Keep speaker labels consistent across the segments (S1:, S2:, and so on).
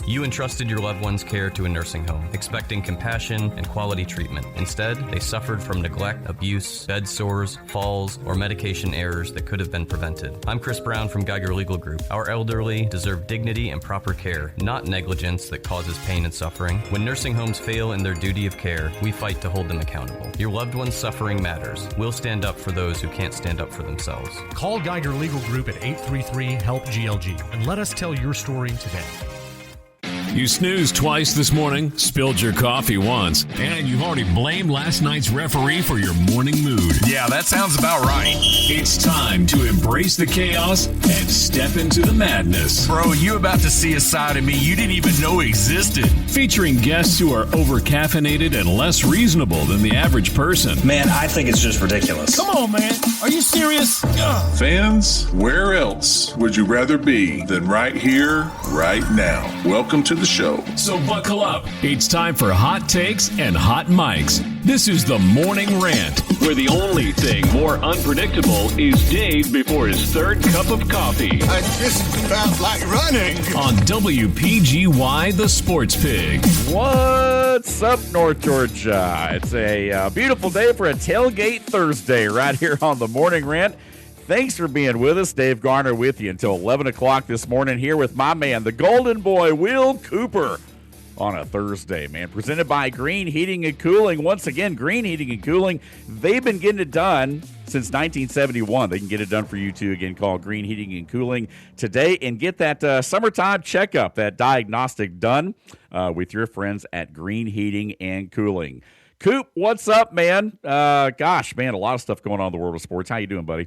S1: You entrusted your loved one's care to a nursing home, expecting compassion and quality treatment. Instead, they suffered from neglect, abuse, bed sores, falls, or medication errors that could have been prevented. I'm Chris Brown from Geiger Legal Group. Our elderly deserve dignity and proper care, not negligence that causes pain and suffering. When nursing homes fail in their duty of care, we fight to hold them accountable. Your loved one's suffering matters. We'll stand up for those who can't stand up for themselves.
S2: Call Geiger Legal Group at 833-HELP-GLG and let us tell your story today.
S3: You snoozed twice this morning, spilled your coffee once, and you've already blamed last night's referee for your morning mood.
S4: Yeah, that sounds about right.
S3: It's time to embrace the chaos and step into the madness.
S4: Bro, you about to see a side of me you didn't even know existed.
S3: Featuring guests who are over-caffeinated and less reasonable than the average person.
S5: Man, I think it's just ridiculous.
S6: Come on, man. Are you serious? Ugh.
S7: Fans, where else would you rather be than right here, right now? Welcome to the show.
S3: So buckle up. It's time for hot takes and hot mics. This is the Morning Rant, where the only thing more unpredictable is days before his third cup of coffee.
S6: I just felt like running.
S3: On WPGY, the Sports Pig.
S8: What's up, North Georgia? It's a beautiful day for a Tailgate Thursday right here on the Morning Rant. Thanks for being with us. Dave Garner with you until 11 o'clock this morning here with my man, the Golden Boy, Will Cooper, on a Thursday, man. Presented by Green Heating and Cooling. Once again, Green Heating and Cooling, they've been getting it done since 1971. They can get it done for you, too. Again, call Green Heating and Cooling today and get that summertime checkup, that diagnostic done with your friends at Green Heating and Cooling. Coop, what's up, man? Gosh, man, a lot of stuff going on in the world of sports. How you doing, buddy?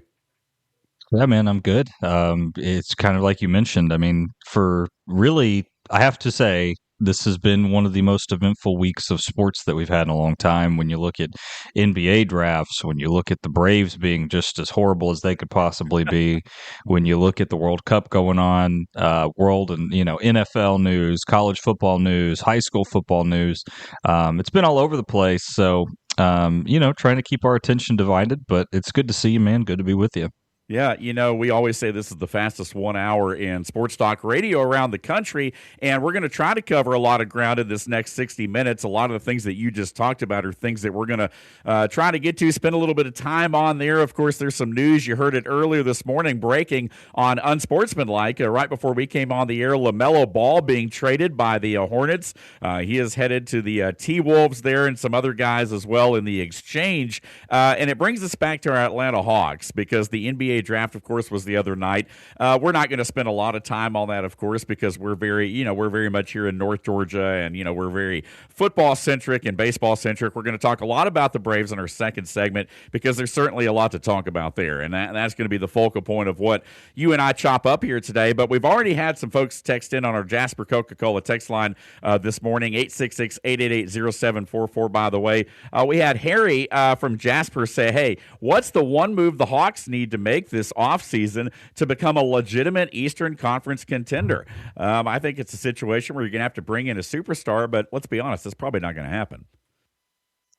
S9: Yeah, man, I'm good. It's kind of like you mentioned. I mean, for really, I have to say, this has been one of the most eventful weeks of sports that we've had in a long time. When you look at NBA drafts, when you look at the Braves being just as horrible as they could possibly be, when you look at the World Cup going on, world and NFL news, college football news, high school football news, it's been all over the place. So, trying to keep our attention divided, but it's good to see you, man. Good to be with you.
S8: Yeah, we always say this is the fastest 1 hour in sports talk radio around the country, and we're going to try to cover a lot of ground in this next 60 minutes. A lot of the things that you just talked about are things that we're going to try to get to, spend a little bit of time on there. Of course, there's some news. You heard it earlier this morning breaking on Unsportsmanlike. Right before we came on the air, LaMelo Ball being traded by the Hornets. He is headed to the T-Wolves there and some other guys as well in the exchange. And it brings us back to our Atlanta Hawks because the NBA draft, of course, was the other night. We're not going to spend a lot of time on that, of course, because we're very much here in North Georgia, and we're very football centric and baseball centric. We're going to talk a lot about the Braves in our second segment because there's certainly a lot to talk about there, and that's going to be the focal point of what you and I chop up here today. But we've already had some folks text in on our Jasper Coca-Cola text line this morning, 866-888-0744. By the way, we had Harry from Jasper say, "Hey, what's the one move the Hawks need to make this offseason to become a legitimate Eastern Conference contender?" I think it's a situation where you're going to have to bring in a superstar, but let's be honest, that's probably not going to happen.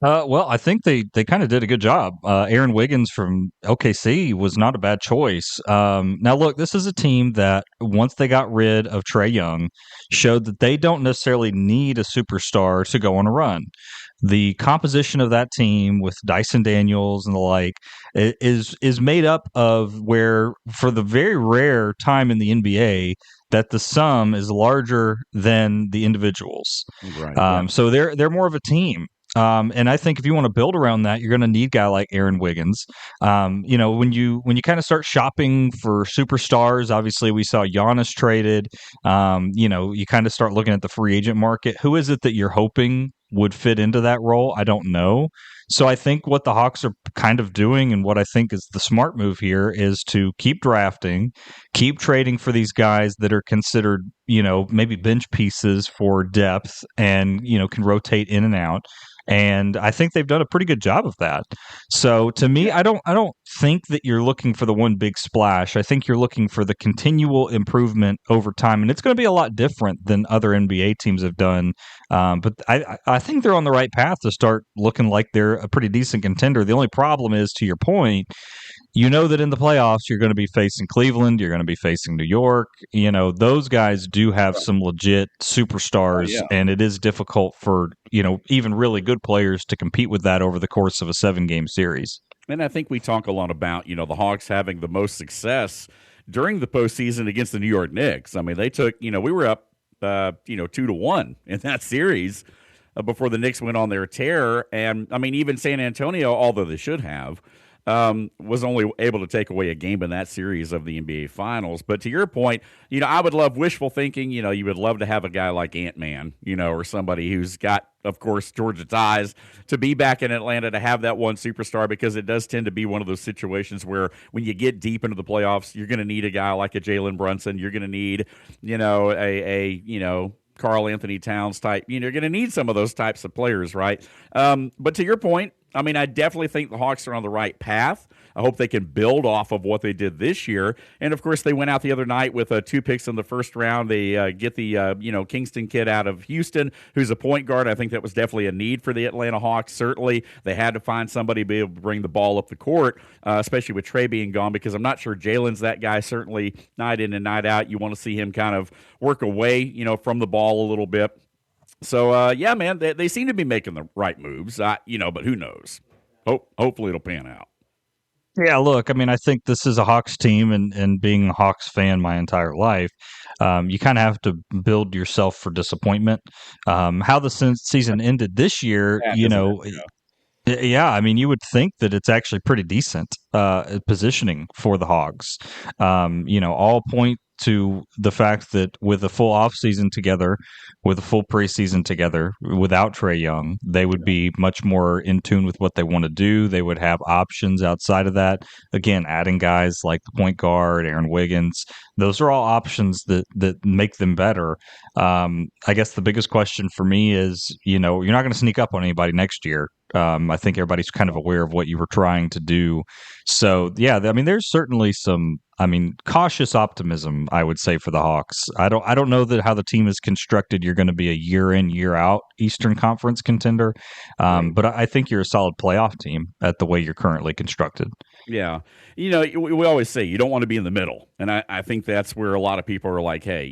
S9: Well, I think they kind of did a good job. Aaron Wiggins from OKC was not a bad choice. Now, look, this is a team that once they got rid of Trae Young, showed that they don't necessarily need a superstar to go on a run. The composition of that team with Dyson Daniels and the like is made up of where, for the very rare time in the NBA, that the sum is larger than the individuals. Right. So they're more of a team. And I think if you want to build around that, you're going to need a guy like Aaron Wiggins. When you kind of start shopping for superstars, obviously we saw Giannis traded. You kind of start looking at the free agent market. Who is it that you're hoping would fit into that role? I don't know. So I think what the Hawks are kind of doing, and what I think is the smart move here, is to keep drafting, keep trading for these guys that are considered, maybe bench pieces for depth and, can rotate in and out. And I think they've done a pretty good job of that. So to me, I don't think that you're looking for the one big splash. I think you're looking for the continual improvement over time. And it's going to be a lot different than other NBA teams have done. But I think they're on the right path to start looking like they're a pretty decent contender. The only problem is, to your point, you know that in the playoffs you're going to be facing Cleveland, you're going to be facing New York. You know, those guys do have some legit superstars, and it is difficult for, you know, even really good players to compete with that over the course of a 7-game series.
S8: And I think we talk a lot about, you know, the Hawks having the most success during the postseason against the New York Knicks. I mean, they took, you know, we were up, 2-1 in that series before the Knicks went on their tear. And, I mean, even San Antonio, although they should have, was only able to take away a game in that series of the NBA Finals. But to your point, you know, I would love wishful thinking. You know, you would love to have a guy like Ant-Man, you know, or somebody who's got, of course, Georgia ties to be back in Atlanta to have that one superstar, because it does tend to be one of those situations where when you get deep into the playoffs, you're going to need a guy like a Jalen Brunson. You're going to need, you know, a Karl Anthony Towns type. You know, you're going to need some of those types of players, right? But to your point, I mean, I definitely think the Hawks are on the right path. I hope they can build off of what they did this year. And, of course, they went out the other night with 2 picks in the first round. They get the, Kingston kid out of Houston, who's a point guard. I think that was definitely a need for the Atlanta Hawks. Certainly, they had to find somebody to be able to bring the ball up the court, especially with Trey being gone, because I'm not sure Jalen's that guy. Certainly, night in and night out, you want to see him kind of work away, you know, from the ball a little bit. So, yeah, man, they seem to be making the right moves, but who knows? Hopefully it'll pan out.
S9: Yeah, look, I mean, I think this is a Hawks team, and being a Hawks fan my entire life, you kind of have to build yourself for disappointment. How the season ended this year, yeah, I mean, you would think that it's actually pretty decent positioning for the Hawks. All point to the fact that with a full offseason together, with a full preseason together, without Trae Young, they would be much more in tune with what they want to do. They would have options outside of that. Again, adding guys like the point guard, Aaron Wiggins, those are all options that make them better. I guess the biggest question for me is, you're not going to sneak up on anybody next year. I think everybody's kind of aware of what you were trying to do. So, yeah, I mean, there's certainly some, cautious optimism, I would say, for the Hawks. I don't know that how the team is constructed, you're going to be a year in, year out Eastern Conference contender. But I think you're a solid playoff team at the way you're currently constructed.
S8: Yeah. We always say you don't want to be in the middle. And I think that's where a lot of people are like, hey,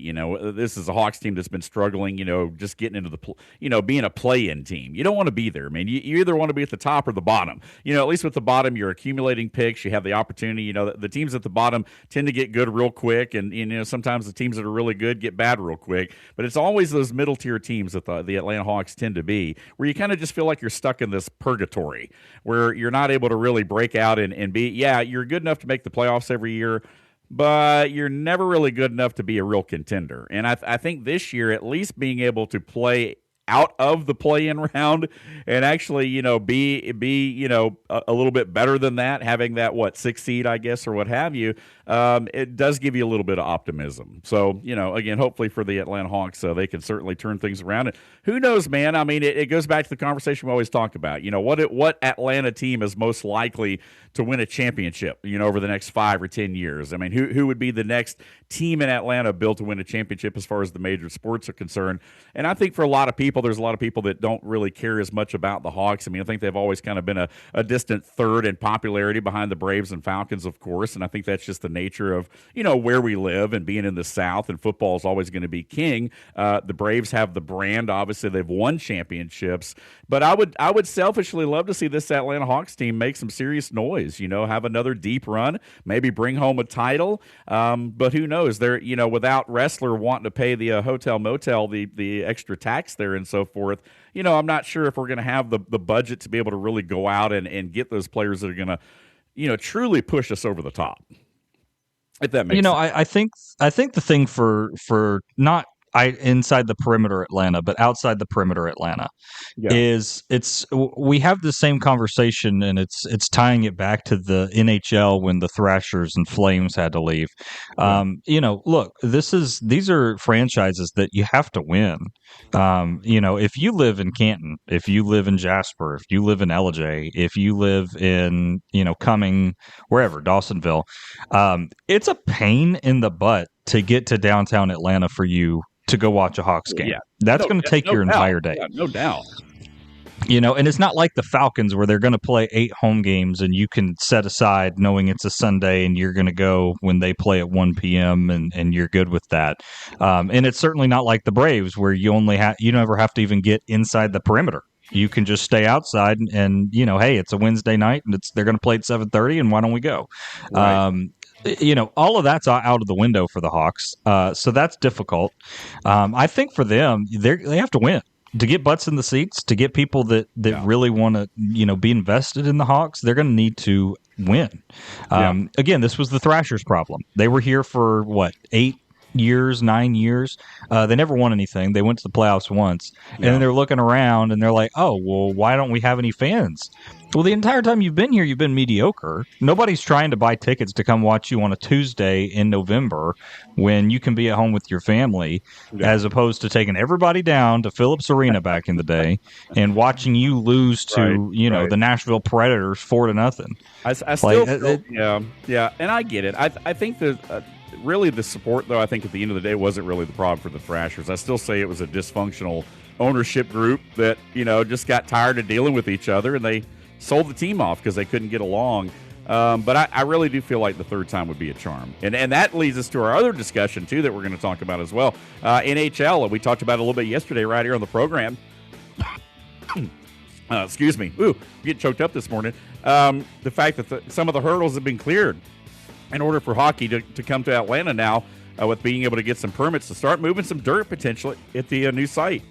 S8: this is a Hawks team that's been struggling, just getting into the, being a play-in team. You don't want to be there, man. You either want to be at the top or the bottom. At least with the bottom, you're accumulating picks. You have the opportunity. The teams at the bottom tend to get good real quick. And, sometimes the teams that are really good get bad real quick. But it's always those middle-tier teams that the Atlanta Hawks tend to be, where you kind of just feel like you're stuck in this purgatory, where you're not able to really break out and be, you're good enough to make the playoffs every year, but you're never really good enough to be a real contender. And I think this year, at least being able to play out of the play-in round and actually, be a little bit better than that, having that 6th seed, I guess, or what have you, it does give you a little bit of optimism. So, again, hopefully for the Atlanta Hawks, they can certainly turn things around. And who knows, man? I mean, it goes back to the conversation we always talk about. What Atlanta team is most likely to win a championship, over the next 5 or 10 years? I mean, who would be the next team in Atlanta built to win a championship as far as the major sports are concerned? And I think for a lot of people, there's a lot of people that don't really care as much about the Hawks. I mean, I think they've always kind of been a distant third in popularity behind the Braves and Falcons, of course. And I think that's just the nature of, where we live and being in the South, and football is always going to be king. The Braves have the brand. Obviously, they've won championships. But I would selfishly love to see this Atlanta Hawks team make some serious noise, have another deep run, maybe bring home a title. But who knows? They're, without Wrestler wanting to pay the hotel motel, the extra tax there and so forth, I'm not sure if we're going to have the budget to be able to really go out and get those players that are going to, truly push us over the top. If that makes sense.
S9: I think the thing for not inside the perimeter Atlanta, but outside the perimeter Atlanta, is we have the same conversation, and it's tying it back to the NHL when the Thrashers and Flames had to leave. Look, these are franchises that you have to win. If you live in Canton, if you live in Jasper, if you live in LJ, if you live in Cumming, wherever, Dawsonville, it's a pain in the butt to get to downtown Atlanta for you to go watch a Hawks game. That's going to take your entire day.
S8: Yeah, no doubt.
S9: And it's not like the Falcons where they're going to play 8 home games and you can set aside knowing it's a Sunday and you're going to go when they play at 1 p.m. and you're good with that. And it's certainly not like the Braves where you never have to even get inside the perimeter. You can just stay outside and hey, it's a Wednesday night and they're going to play at 7:30 and why don't we go? Right. All of that's out of the window for the Hawks. So that's difficult. I think for them, they have to win. To get butts in the seats, to get people that really want to, be invested in the Hawks, they're going to need to win. Again, this was the Thrashers' problem. They were here for 9 years. They never won anything. They went to the playoffs once, and then they're looking around and they're like, "Oh, well, why don't we have any fans?" Well, the entire time you've been here, you've been mediocre. Nobody's trying to buy tickets to come watch you on a Tuesday in November when you can be at home with your family, as opposed to taking everybody down to Phillips Arena back in the day and watching you lose to, the Nashville Predators 4-0.
S8: I still feel, and I get it. I think that really the support, though, I think at the end of the day wasn't really the problem for the Thrashers. I still say it was a dysfunctional ownership group that, just got tired of dealing with each other and they sold the team off because they couldn't get along. But I really do feel like the third time would be a charm. And that leads us to our other discussion, too, that we're going to talk about as well. NHL, we talked about it a little bit yesterday right here on the program. Excuse me. Ooh, I'm getting choked up this morning. The fact that some of the hurdles have been cleared in order for hockey to come to Atlanta now with being able to get some permits to start moving some dirt potentially at the new site.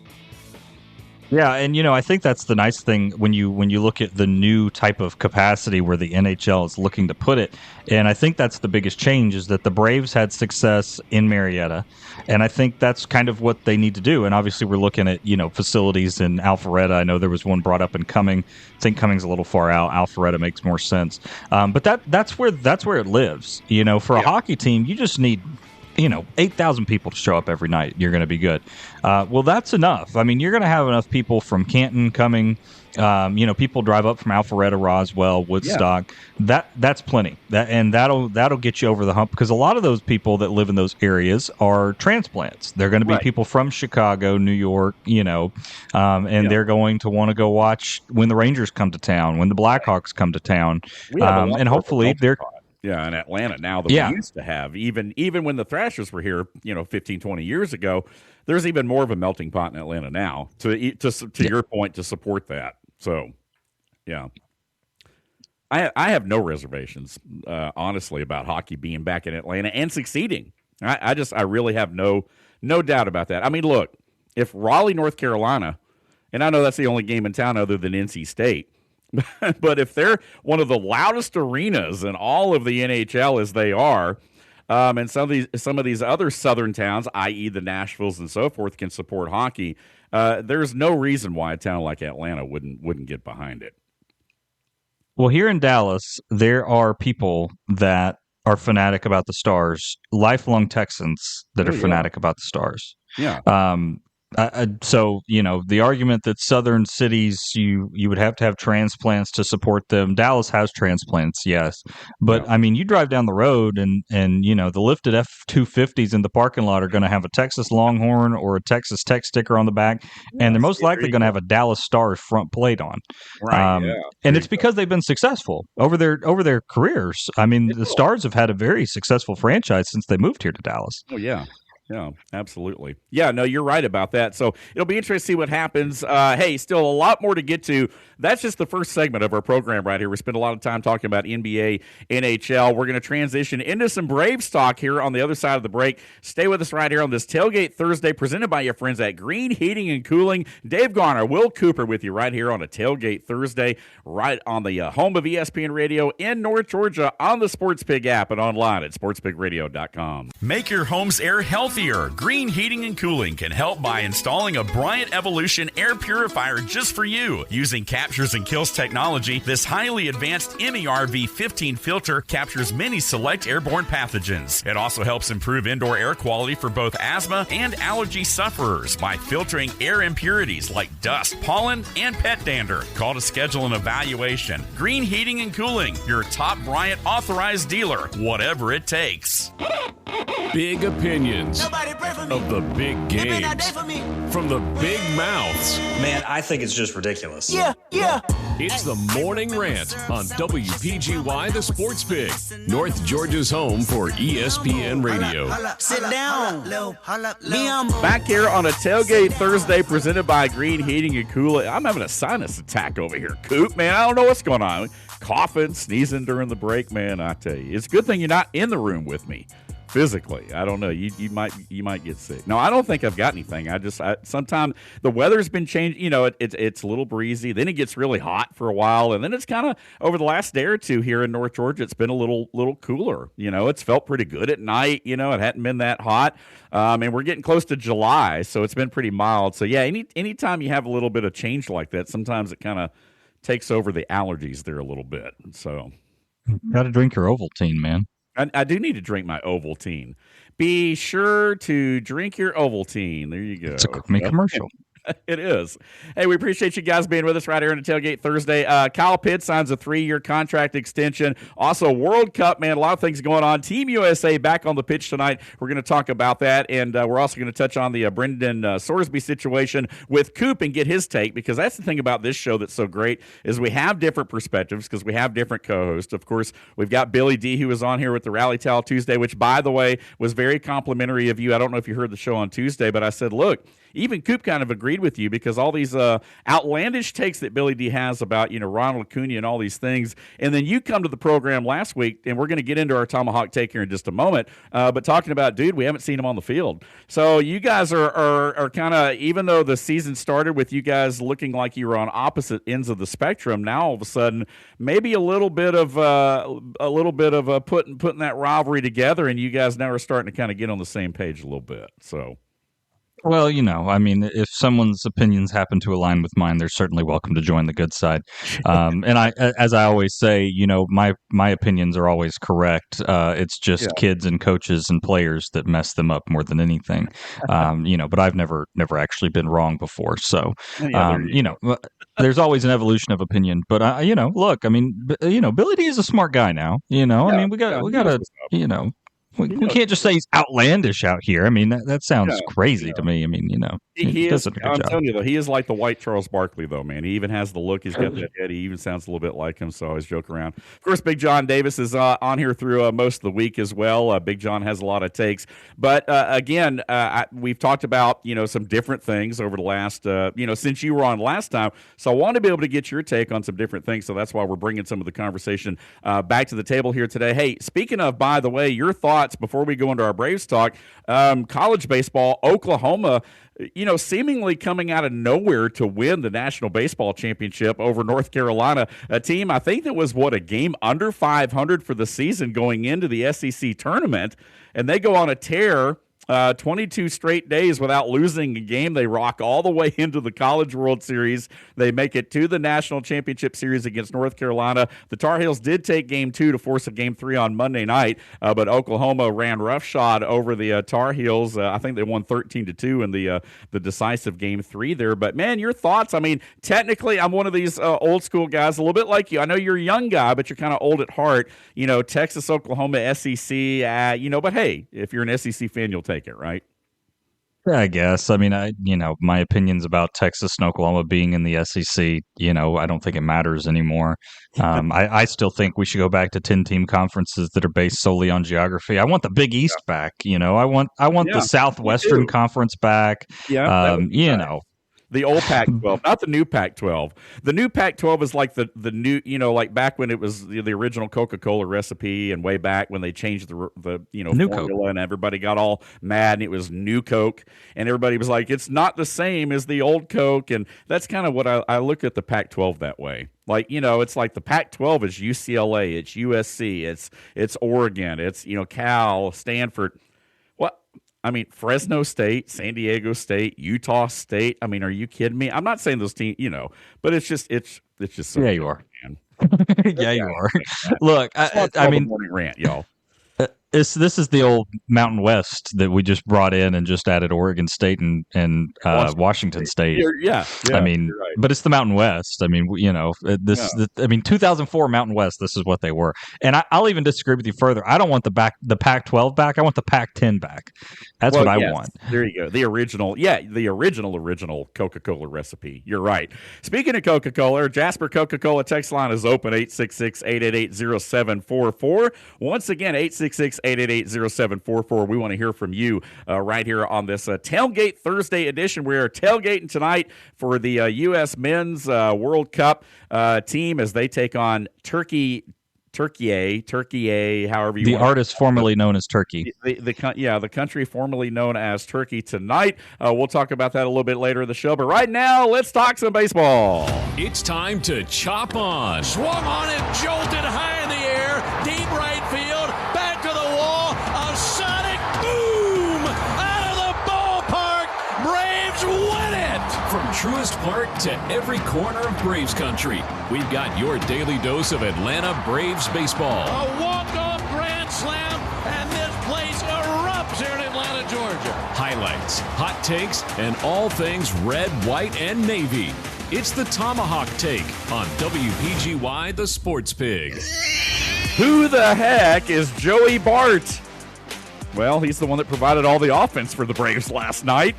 S9: Yeah, and I think that's the nice thing when you look at the new type of capacity where the NHL is looking to put it. And I think that's the biggest change is that the Braves had success in Marietta, and I think that's kind of what they need to do. And obviously we're looking at, facilities in Alpharetta. I know there was one brought up in Cumming. I think Cumming's a little far out. Alpharetta makes more sense. But that's where it lives. For a hockey team, you just need 8,000 people to show up every night. You're going to be good. Well, that's enough. I mean, you're going to have enough people from Canton coming. People drive up from Alpharetta, Roswell, Woodstock. Yeah. That's plenty. That'll get you over the hump because a lot of those people that live in those areas are transplants. They're going to be people from Chicago, New York, they're going to want to go watch when the Rangers come to town, when the Blackhawks come to town, and hopefully they're.
S8: Yeah, in Atlanta now that we used to have. Even when the Thrashers were here, 15, 20 years ago, there's even more of a melting pot in Atlanta now, to your point, to support that. So, yeah. I have no reservations, honestly, about hockey being back in Atlanta and succeeding. I really have no doubt about that. I mean, look, if Raleigh, North Carolina, and I know that's the only game in town other than NC State, but if they're one of the loudest arenas in all of the NHL as they are, and some of these other southern towns, i.e. the Nashvilles and so forth, can support hockey, there's no reason why a town like Atlanta wouldn't get behind it.
S9: Well, here in Dallas, there are people that are fanatic about the Stars, lifelong Texans that are fanatic about the Stars.
S8: Yeah.
S9: So, the argument that southern cities, you would have to have transplants to support them. Dallas has transplants, yes. But, I mean, you drive down the road and the lifted F-250s in the parking lot are going to have a Texas Longhorn or a Texas Tech sticker on the back, and they're most likely going to have a Dallas Stars front plate on.
S8: Right,
S9: And it's because they've been successful over their careers. I mean, the Stars have had a very successful franchise since they moved here to Dallas.
S8: Oh, yeah. Yeah, absolutely. Yeah, no, you're right about that. So it'll be interesting to see what happens. Hey, still a lot more to get to. That's just the first segment of our program right here. We spend a lot of time talking about NBA, NHL. We're going to transition into some Braves talk here on the other side of the break. Stay with us right here on this Tailgate Thursday presented by your friends at Green Heating and Cooling. Dave Garner, Will Cooper with you right here on a Tailgate Thursday, right on the home of ESPN Radio in North Georgia on the Sports Pig app and online at sportspigradio.com.
S4: Make your home's air healthier. Green Heating and Cooling can help by installing a Bryant Evolution air purifier just for you. Using Captures and Kills technology, this highly advanced MERV15 filter captures many select airborne pathogens. It also helps improve indoor air quality for both asthma and allergy sufferers by filtering air impurities like dust, pollen, and pet dander. Call to schedule an evaluation. Green Heating and Cooling, your top Bryant authorized dealer, whatever it takes.
S3: Big opinions of the big games. from the big mouths.
S5: Man, I think it's just ridiculous.
S6: Yeah.
S3: It's the Morning Rant on WPGY, the Sports Pig, North Georgia's home for ESPN Radio.
S6: Sit down.
S8: Back here on a Tailgate Thursday presented by Green Heating and Cooling. I'm having a sinus attack over here, Coop, man. I don't know what's going on. Coughing, sneezing during the break, man. I tell you, it's a good thing you're not in the room with me physically. I don't know. You might get sick. No, I don't think I've got anything. Sometimes the weather's been changing. You know, it's a little breezy. Then it gets really hot for a while, and then it's kind of over the last day or two here in North Georgia. It's been a little cooler. You know, it's felt pretty good at night. You know, it hadn't been that hot, and we're getting close to July, so it's been pretty mild. So yeah, anytime you have a little bit of change like that, sometimes it kind of takes over the allergies there a little bit. So,
S9: got to drink your Ovaltine, man.
S8: I do need to drink my Ovaltine. Be sure to drink your Ovaltine. There you go.
S9: It's a me commercial.
S8: It is. Hey, we appreciate you guys being with us right here on the Tailgate Thursday. Kyle Pitts signs a 3-year contract extension. Also, World Cup, man, a lot of things going on. Team USA back on the pitch tonight. We're going to talk about that, and we're also going to touch on the Brendan Sorsby situation with Coop and get his take, because that's the thing about this show that's so great is we have different perspectives because we have different co-hosts. Of course, we've got Billy D, who was on here with the Rally Towel Tuesday, which, by the way, was very complimentary of you. I don't know if you heard the show on Tuesday, but I said, look, even Coop kind of agreed with you because all these outlandish takes that Billy D has about, you know, Ronald Acuna and all these things. And then you come to the program last week, and we're going to get into our Tomahawk take here in just a moment. But talking about, dude, we haven't seen him on the field. So you guys are kind of, even though the season started with you guys looking like you were on opposite ends of the spectrum, now all of a sudden maybe a little bit of putting that rivalry together, and you guys now are starting to kind of get on the same page a little bit. So.
S9: Well, you know, I mean, if someone's opinions happen to align with mine, they're certainly welcome to join the good side. And as I always say, you know, my opinions are always correct. It's just kids and coaches and players that mess them up more than anything. You know, but I've never actually been wrong before. So, you know, there's always an evolution of opinion. But you know, look, I mean, you know, Billy D is a smart guy now. You know, I mean, we got to, you know. We can't just say he's outlandish out here. I mean, that sounds crazy to me. I mean, you know,
S8: he is. I'm telling you, though, he is like the white Charles Barkley, though, man. He even has the look. He's got that head. He even sounds a little bit like him, so I always joke around. Of course, Big John Davis is on here through most of the week as well. Big John has a lot of takes. But, again, we've talked about, you know, some different things over the last, you know, since you were on last time. So I want to be able to get your take on some different things. So that's why we're bringing some of the conversation back to the table here today. Hey, speaking of, by the way, your thoughts before we go into our Braves talk, college baseball, Oklahoma, you know, seemingly coming out of nowhere to win the National Baseball Championship over North Carolina, a team I think that was, a game under 500 for the season going into the SEC tournament, and they go on a tear. 22 straight days without losing a game. They rock all the way into the College World Series. They make it to the National Championship Series against North Carolina. The Tar Heels did take Game 2 to force a Game 3 on Monday night, but Oklahoma ran roughshod over the Tar Heels. I think they won 13-2 in the decisive Game 3 there. But, man, your thoughts? I mean, technically, I'm one of these old school guys, a little bit like you. I know you're a young guy, but you're kind of old at heart. You know, Texas, Oklahoma, SEC, you know, but, hey, if you're an SEC fan, you'll take it, right?
S9: Yeah, I guess. I mean, you know, my opinions about Texas and Oklahoma being in the SEC, you know, I don't think it matters anymore. I still think we should go back to 10-team conferences that are based solely on geography. I want the Big East back. You know, I want the Southwestern Conference back.
S8: Yeah,
S9: you know.
S8: The old Pac-12, not the new Pac-12. The new Pac-12 is like the new, you know, like back when it was the original Coca-Cola recipe, and way back when they changed the you know,
S9: new
S8: formula,
S9: Coke.
S8: And everybody got all mad, and it was new Coke, and everybody was like, it's not the same as the old Coke, and that's kind of what I look at the Pac-12 that way. Like, you know, it's like the Pac-12 is UCLA, it's USC, it's Oregon, it's, you know, Cal, Stanford. I mean, Fresno State, San Diego State, Utah State. I mean, are you kidding me? I'm not saying those teams, you know, but it's just so.
S9: Yeah, you are. Yeah, you are. Look, I mean,
S8: Morning Rant, y'all.
S9: This is the old Mountain West that we just brought in and just added Oregon State and Washington State.
S8: Yeah,
S9: I mean,
S8: right.
S9: but it's the Mountain West. I mean, 2004 Mountain West. This is what they were. And I'll even disagree with you further. I don't want the Pac-12 back. I want the Pac-10 back. That's what I want.
S8: There you go. The original Coca-Cola recipe. You're right. Speaking of Coca-Cola, Jasper Coca-Cola text line is open, 866-888-0744. Once again, 866-888-0744. We want to hear from you right here on this Tailgate Thursday edition. We are tailgating tonight for the U.S. Men's World Cup team as they take on Turkey, however you
S9: the
S8: want.
S9: artist formerly known as Turkey.
S8: The country formerly known as Turkey tonight. We'll talk about that a little bit later in the show. But right now, let's talk some baseball.
S3: It's time to chop on.
S6: Swung on it, jolted high in the air, deep right field, back to the wall, a sonic boom out of the ballpark. Braves win it.
S3: From Truist Park to every corner of Braves country, we've got your daily dose of Atlanta Braves baseball.
S6: A walk-off grand slam, and this place erupts here in Atlanta, Georgia.
S3: Highlights, hot takes, and all things red, white, and navy. It's the Tomahawk Take on WPGY, the Sports Pig.
S8: Who the heck is Joey Bart? Well, he's the one that provided all the offense for the Braves last night.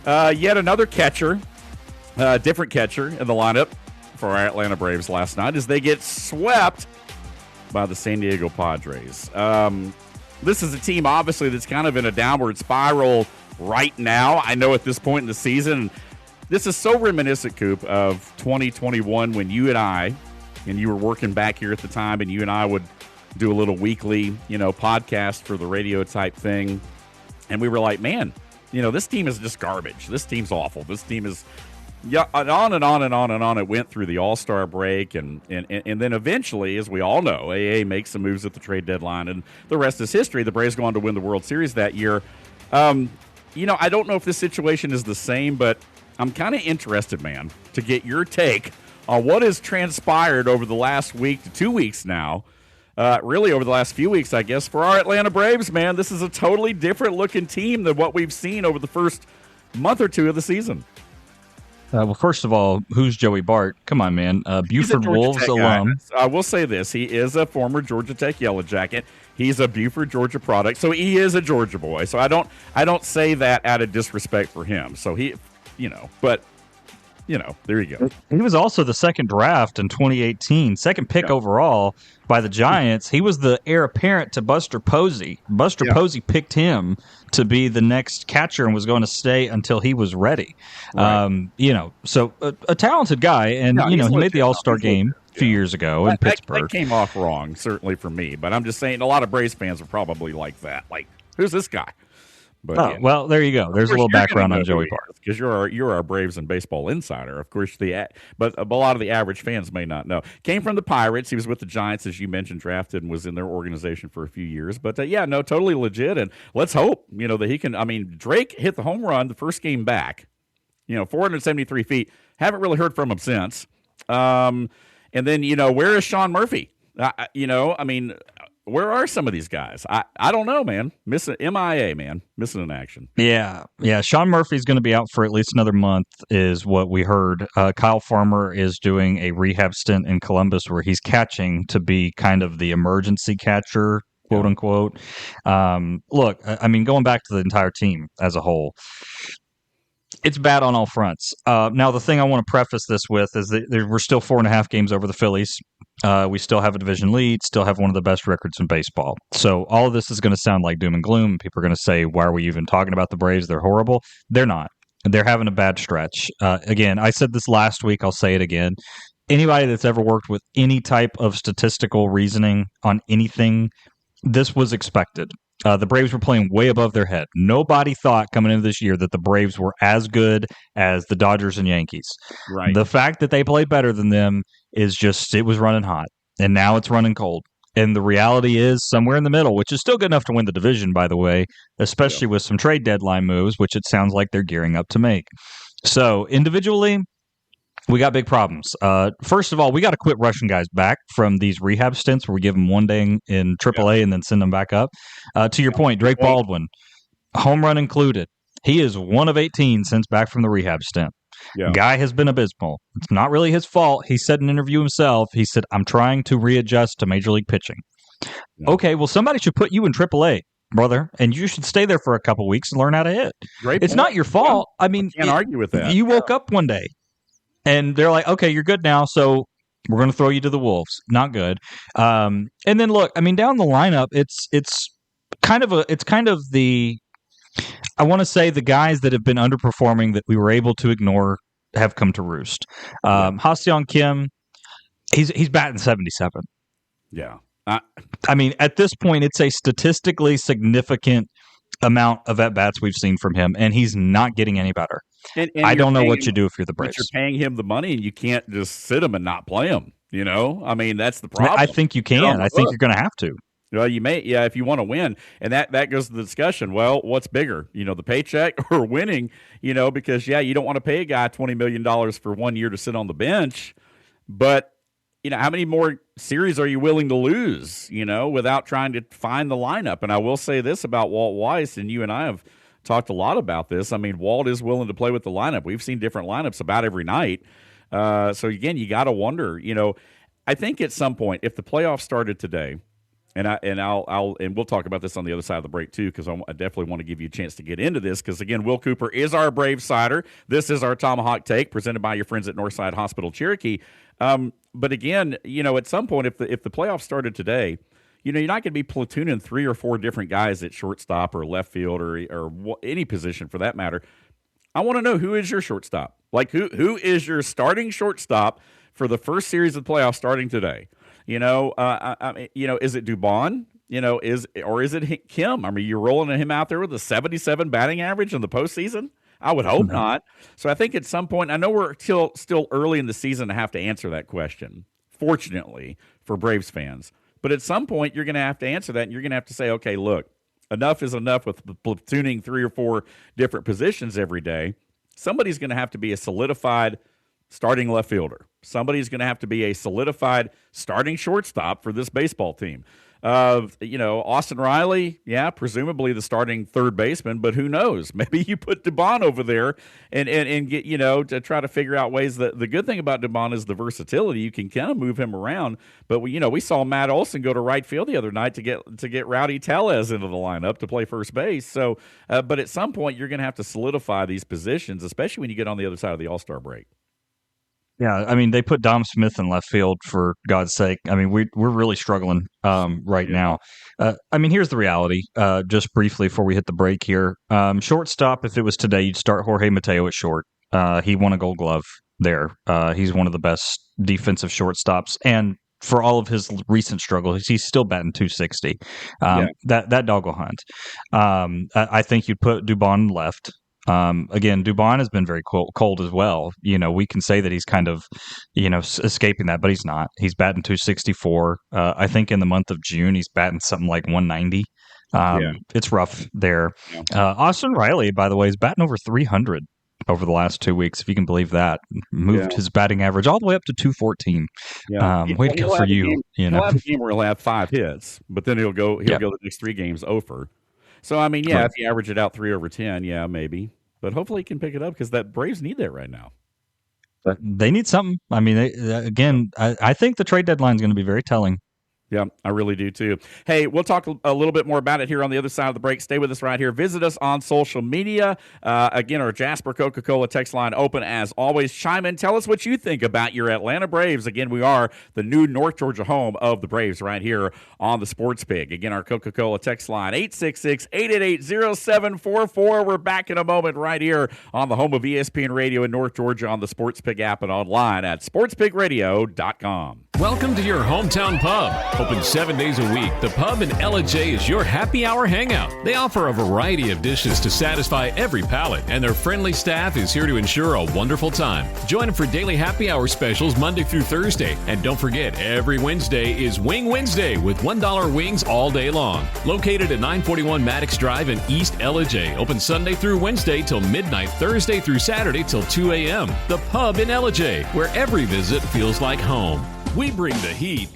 S8: Yet another catcher, different catcher in the lineup for our Atlanta Braves last night as they get swept by the San Diego Padres. This is a team, obviously, that's kind of in a downward spiral right now. I know at this point in the season, this is so reminiscent, Coop, of 2021 when you were working back here at the time, and you and I would do a little weekly, podcast for the radio type thing. And we were like, man, this team is just garbage. This team's awful. This team is, and on and on and on and on. It went through the All-Star break, and then eventually, as we all know, AA makes some moves at the trade deadline, and the rest is history. The Braves go on to win the World Series that year. I don't know if this situation is the same, but I'm kind of interested, man, to get your take on what has transpired over the last week to 2 weeks now. Really over the last few weeks, I guess, for our Atlanta Braves, man. This is a totally different looking team than what we've seen over the first month or two of the season.
S9: Well, first of all, who's Joey Bart? Come on, man. Buford Wolves alum.
S8: I will say this. He is a former Georgia Tech Yellow Jacket. He's a Buford, Georgia product. So he is a Georgia boy. So I don't say that out of disrespect for him. So he, but there you go.
S9: He was also the second draft in 2018, second pick overall by the Giants. He was the heir apparent to Buster Posey. Buster Posey picked him to be the next catcher and was going to stay until he was ready. Right. So a talented guy, and he made the All-Star game a few years ago in Pittsburgh.
S8: That came off wrong, certainly for me, but I'm just saying a lot of Braves fans are probably like that. Like, who's this guy? But,
S9: well, there you go. There's a little background on Joey Bart.
S8: Because you're our Braves and baseball insider, of course. But a lot of the average fans may not know. Came from the Pirates. He was with the Giants, as you mentioned, drafted, and was in their organization for a few years. But totally legit. And let's hope that he can. I mean, Drake hit the home run the first game back. 473 feet. Haven't really heard from him since. And then where is Sean Murphy? Where are some of these guys? I don't know, man. Missing MIA, man. Missing in action.
S9: Yeah. Sean Murphy's going to be out for at least another month, is what we heard. Kyle Farmer is doing a rehab stint in Columbus where he's catching to be kind of the emergency catcher, quote unquote. Look, going back to the entire team as a whole, it's bad on all fronts. Now, the thing I want to preface this with is that we're still 4.5 games over the Phillies. We still have a division lead, still have one of the best records in baseball. So all of this is going to sound like doom and gloom. People are going to say, why are we even talking about the Braves? They're horrible. They're not. They're having a bad stretch. Again, I said this last week. I'll say it again. Anybody that's ever worked with any type of statistical reasoning on anything, this was expected. The Braves were playing way above their head. Nobody thought coming into this year that the Braves were as good as the Dodgers and Yankees.
S8: Right.
S9: The fact that they played better than them is just, it was running hot, and now it's running cold. And the reality is somewhere in the middle, which is still good enough to win the division, by the way, especially with some trade deadline moves, which it sounds like they're gearing up to make. So individually, We got big problems. First of all, we got to quit rushing guys back from these rehab stints where we give them one day in AAA and then send them back up. To your point, Drake Baldwin, home run included. He is 1 of 18 since back from the rehab stint.
S8: Yeah.
S9: Guy has been abysmal. It's not really his fault. He said in an interview himself, he said, I'm trying to readjust to major league pitching. Yeah. Okay, well, somebody should put you in AAA, brother, and you should stay there for a couple weeks and learn how to hit. It's not your fault. I mean,
S8: can't argue with that.
S9: You woke up one day and they're like, okay, you're good now, so we're going to throw you to the wolves. Not good. And then look, I mean, down the lineup, it's kind of the, I want to say the guys that have been underperforming that we were able to ignore have come to roost. Ha-Seong Kim, he's batting 77.
S8: Yeah.
S9: I mean, at this point, it's a statistically significant amount of at-bats we've seen from him, and he's not getting any better.
S8: And
S9: I don't know what you do if you're the Braves.
S8: But you're paying him the money, and you can't just sit him and not play him. You know? I mean, that's the problem.
S9: I think you can. I think you're going to have to.
S8: Well, you may, if you want to win. And that goes to the discussion. Well, what's bigger, the paycheck or winning? Because, you don't want to pay a guy $20 million for 1 year to sit on the bench. But, how many more series are you willing to lose, without trying to find the lineup? And I will say this about Walt Weiss, and you and I have talked a lot about this. I mean, Walt is willing to play with the lineup. We've seen different lineups about every night. So, again, you got to wonder, I think at some point, if the playoffs started today, and we'll talk about this on the other side of the break too, because I definitely want to give you a chance to get into this. Because again, Will Cooper is our Brave Sider. This is our Tomahawk Take, presented by your friends at Northside Hospital Cherokee. But again, at some point, if the playoffs started today, you're not going to be platooning 3 or 4 different guys at shortstop or left field or any position for that matter. I want to know, who is your shortstop? Like who is your starting shortstop for the first series of the playoffs starting today? Is it Dubon? Or is it Kim? I mean, you're rolling him out there with a 77 batting average in the postseason? I would hope not. So I think at some point, I know we're still early in the season to have to answer that question, fortunately for Braves fans. But at some point, you're going to have to answer that, and you're going to have to say, okay, look, enough is enough with platooning 3 or 4 different positions every day. Somebody's going to have to be a solidified starting left fielder. Somebody's going to have to be a solidified starting shortstop for this baseball team. Austin Riley, presumably the starting third baseman, but who knows? Maybe you put Dubon over there and get, to try to figure out ways that the good thing about Dubon is the versatility. You can kind of move him around, but we saw Matt Olson go to right field the other night to get Rowdy Tellez into the lineup to play first base. So, but at some point you're going to have to solidify these positions, especially when you get on the other side of the All-Star break.
S9: Yeah, I mean, they put Dom Smith in left field, for God's sake. I mean, we're really struggling right now. I mean, here's the reality, just briefly before we hit the break here. Shortstop, if it was today, you'd start Jorge Mateo at short. He won a Gold Glove there. He's one of the best defensive shortstops. And for all of his recent struggles, he's still batting 260. That dog will hunt. I think you'd put Dubon left. Again, Dubon has been very cold as well. We can say that he's kind of, escaping that, but he's not. He's batting 264. I think in the month of June, he's batting something like 190. It's rough there. Austin Riley, by the way, is batting over 300 over the last 2 weeks, if you can believe that. Moved his batting average all the way up to 214. Way to go for you.
S8: He'll have a game where he'll have 5 hits, but then he'll go the next 3 games over. So, I mean, if you average it out 3 over 10, maybe. But hopefully he can pick it up, because that Braves need that right now.
S9: They need something. I mean, I think the trade deadline is going to be very telling.
S8: Yeah, I really do too. Hey, we'll talk a little bit more about it here on the other side of the break. Stay with us right here. Visit us on social media. Again, our Jasper Coca-Cola text line open as always. Chime in. Tell us what you think about your Atlanta Braves. Again, we are the new North Georgia home of the Braves right here on the Sports Pig. Again, our Coca-Cola text line, 866-888-0744. We're back in a moment right here on the home of ESPN Radio in North Georgia on the Sports Pig app and online at sportspigradio.com.
S3: Welcome to your hometown pub. Open 7 days a week, the Pub in J is your happy hour hangout. They offer a variety of dishes to satisfy every palate, and their friendly staff is here to ensure a wonderful time. Join them for daily happy hour specials Monday through Thursday. And don't forget, every Wednesday is Wing Wednesday with $1 wings all day long. Located at 941 Maddox Drive in East J. Open Sunday through Wednesday till midnight, Thursday through Saturday till 2 a.m. The Pub in J, where every visit feels like home. We bring the heat.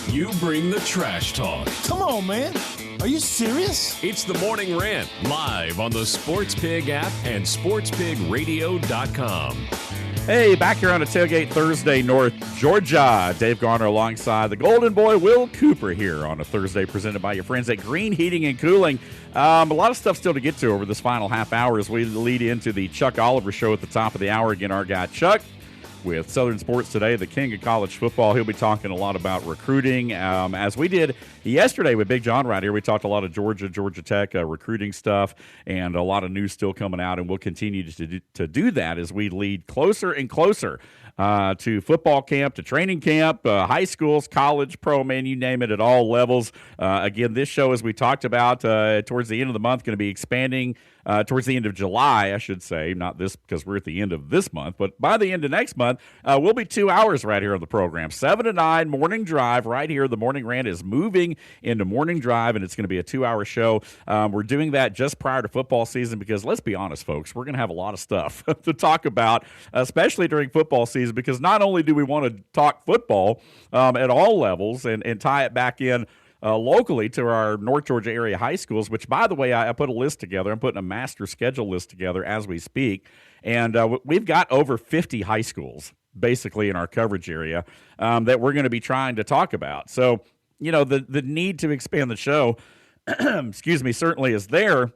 S3: You bring the trash talk.
S6: Come on, man. Are you serious?
S3: It's the Morning Rant, live on the Sports Pig app and sportspigradio.com.
S8: Hey, back here on a Tailgate Thursday, North Georgia. Dave Garner alongside the Golden Boy, Will Cooper, here on a Thursday presented by your friends at Green Heating and Cooling. A lot of stuff still to get to over this final half hour as we lead into the Chuck Oliver Show at the top of the hour. Again, our guy Chuck with Southern Sports Today, the king of college football. He'll be talking a lot about recruiting, as we did yesterday with Big John right here. We talked a lot of Georgia Tech recruiting stuff, and a lot of news still coming out, and we'll continue to do that as we lead closer and closer to football camp, to training camp, high schools, college, pro, man, you name it, at all levels. Again, this show, as we talked about, towards the end of the month, going to be expanding towards the end of July, I should say, not this because we're at the end of this month, but by the end of next month, we'll be 2 hours right here on the program. 7 to 9, morning drive right here. The Morning Rant is moving into morning drive, and it's going to be a 2-hour show. We're doing that just prior to football season because, let's be honest, folks, we're going to have a lot of stuff to talk about, especially during football season, because not only do we want to talk football at all levels and tie it back in locally to our North Georgia area high schools, which, by the way, I put a list together. I'm putting a master schedule list together as we speak, and we've got over 50 high schools basically in our coverage area that we're going to be trying to talk about. So, you know, the need to expand the show, excuse me, certainly is there.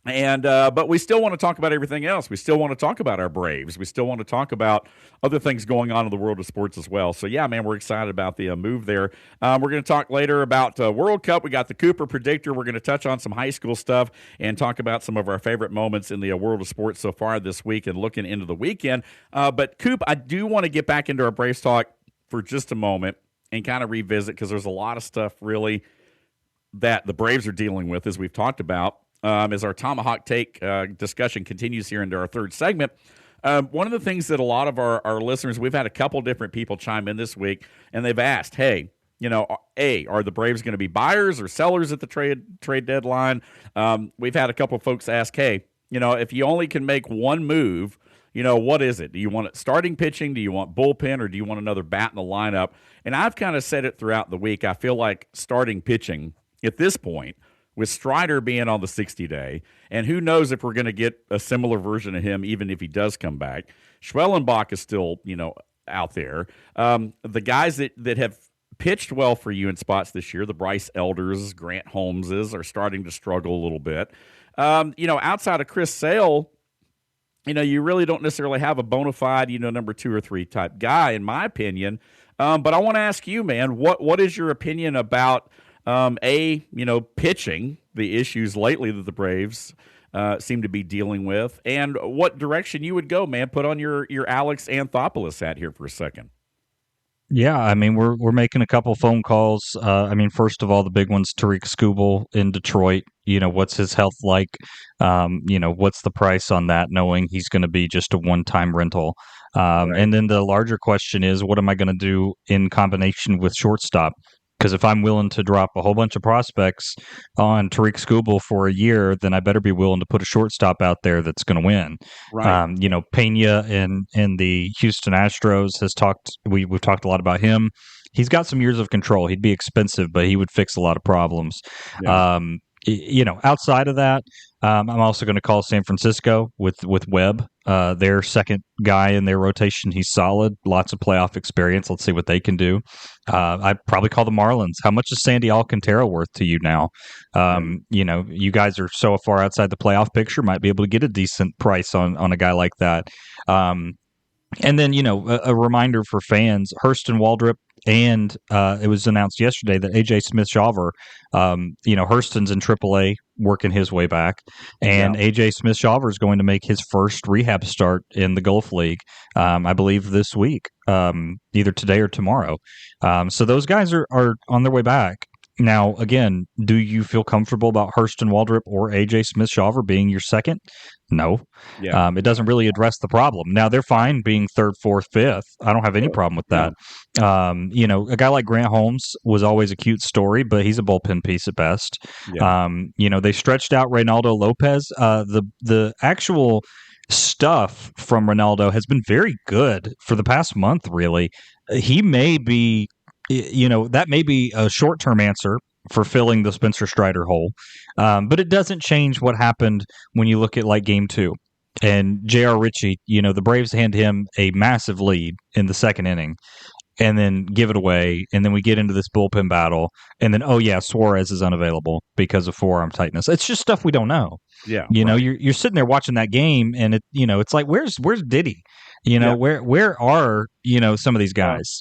S8: And but we still want to talk about everything else. We still want to talk about our Braves. We still want to talk about other things going on in the world of sports as well. So, yeah, man, we're excited about the move there. We're going to talk later about World Cup. We got the Cooper Predictor. We're going to touch on some high school stuff and talk about some of our favorite moments in the world of sports so far this week and looking into the weekend. But, Coop, I do want to get back into our Braves talk for just a moment and kind of revisit, because there's a lot of stuff really that the Braves are dealing with, as we've talked about. As our Tomahawk Take discussion continues here into our third segment, one of the things that a lot of our listeners, we've had a couple different people chime in this week, and they've asked, hey, you know, are the Braves going to be buyers or sellers at the trade deadline? We've had a couple of folks ask, hey, you know, if you only can make one move, you know, what is it? Do you want it starting pitching? Do you want bullpen? Or do you want another bat in the lineup? And I've kind of said it throughout the week. I feel like starting pitching at this point, with Strider being on the 60-day, and who knows if we're going to get a similar version of him even if he does come back. Schwellenbach is still, you know, out there. The guys that have pitched well for you in spots this year, the Bryce Elders, Grant Holmeses, are starting to struggle a little bit. You know, outside of Chris Sale, you know, you really don't necessarily have a bona fide, you know, number 2 or 3 type guy, in my opinion. But I want to ask you, man, what is your opinion about you know, pitching, the issues lately that the Braves seem to be dealing with, and what direction you would go, man? Put on your Alex Anthopoulos hat here for a second.
S9: Yeah, I mean, we're making a couple phone calls. I mean, first of all, the big one's Tariq Skubal in Detroit. You know, what's his health like? You know, what's the price on that, knowing he's going to be just a one-time rental? Right. And then the larger question is, what am I going to do in combination with shortstop? Because if I'm willing to drop a whole bunch of prospects on Tariq Skubal for a year, then I better be willing to put a shortstop out there that's going to win. Right. You know, Pena in the Houston Astros has talked. We've talked a lot about him. He's got some years of control. He'd be expensive, but he would fix a lot of problems. Yeah. You know, outside of that, I'm also going to call San Francisco with Webb, their second guy in their rotation. He's solid, lots of playoff experience. Let's see what they can do. I'd probably call the Marlins. How much is Sandy Alcantara worth to you now? You know, you guys are so far outside the playoff picture, might be able to get a decent price on a guy like that. And then, you know, a reminder for fans, Hurston Waldrop, and it was announced yesterday that A.J. Smith-Shawver, Hurston's in AAA working his way back, and A.J. Smith-Shawver is going to make his first rehab start in the Gulf League, I believe this week, either today or tomorrow. So those guys are on their way back. Now, again, do you feel comfortable about Hurston Waldrop or A.J. Smith-Shawver being your second? No.
S8: Yeah.
S9: It doesn't really address the problem. Now, they're fine being third, fourth, fifth. I don't have any problem with that. Yeah. A guy like Grant Holmes was always a cute story, but he's a bullpen piece at best. Yeah. They stretched out Reynaldo Lopez. The actual stuff from Reynaldo has been very good for the past month, really. He may be... that may be a short-term answer for filling the Spencer Strider hole, but it doesn't change what happened when you look at like Game 2. And J.R. Ritchie, the Braves hand him a massive lead in the second inning and then give it away, and then we get into this bullpen battle, and then, Suarez is unavailable because of forearm tightness. It's just stuff we don't know.
S8: Yeah,
S9: you're sitting there watching that game, and it's like, where's Diddy? Where are some of these guys?